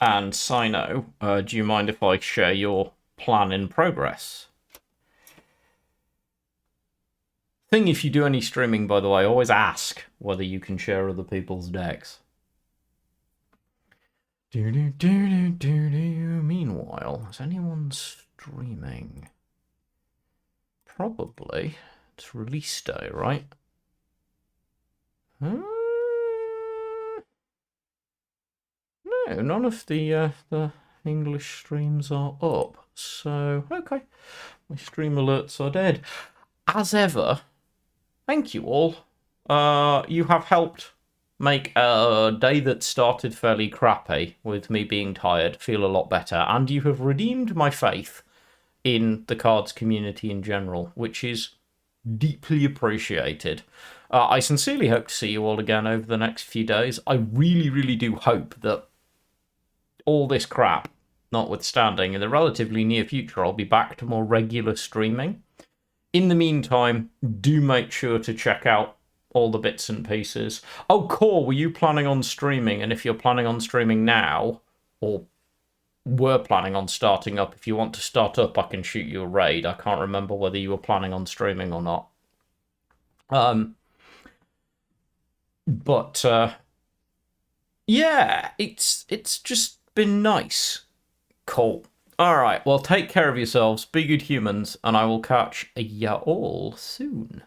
A: And Sino, do you mind if I share your plan in progress? Thing, if you do any streaming, by the way, always ask whether you can share other people's decks. Meanwhile, is anyone streaming? Probably. It's release day, right? No, none of the English streams are up. So, okay. My stream alerts are dead. As ever, thank you all. You have helped make a day that started fairly crappy with me being tired feel a lot better, and you have redeemed my faith in the cards community in general, which is deeply appreciated. I sincerely hope to see you all again over the next few days. I really, really do hope that all this crap notwithstanding, in the relatively near future, I'll be back to more regular streaming. In the meantime, do make sure to check out all the bits and pieces. Oh, Core, were you planning on streaming? And if you're planning on streaming now, or were planning on starting up, if you want to start up, I can shoot you a raid. I can't remember whether you were planning on streaming or not. But yeah, it's just been nice. Cool. All right, well, take care of yourselves, be good humans, and I will catch ya all soon.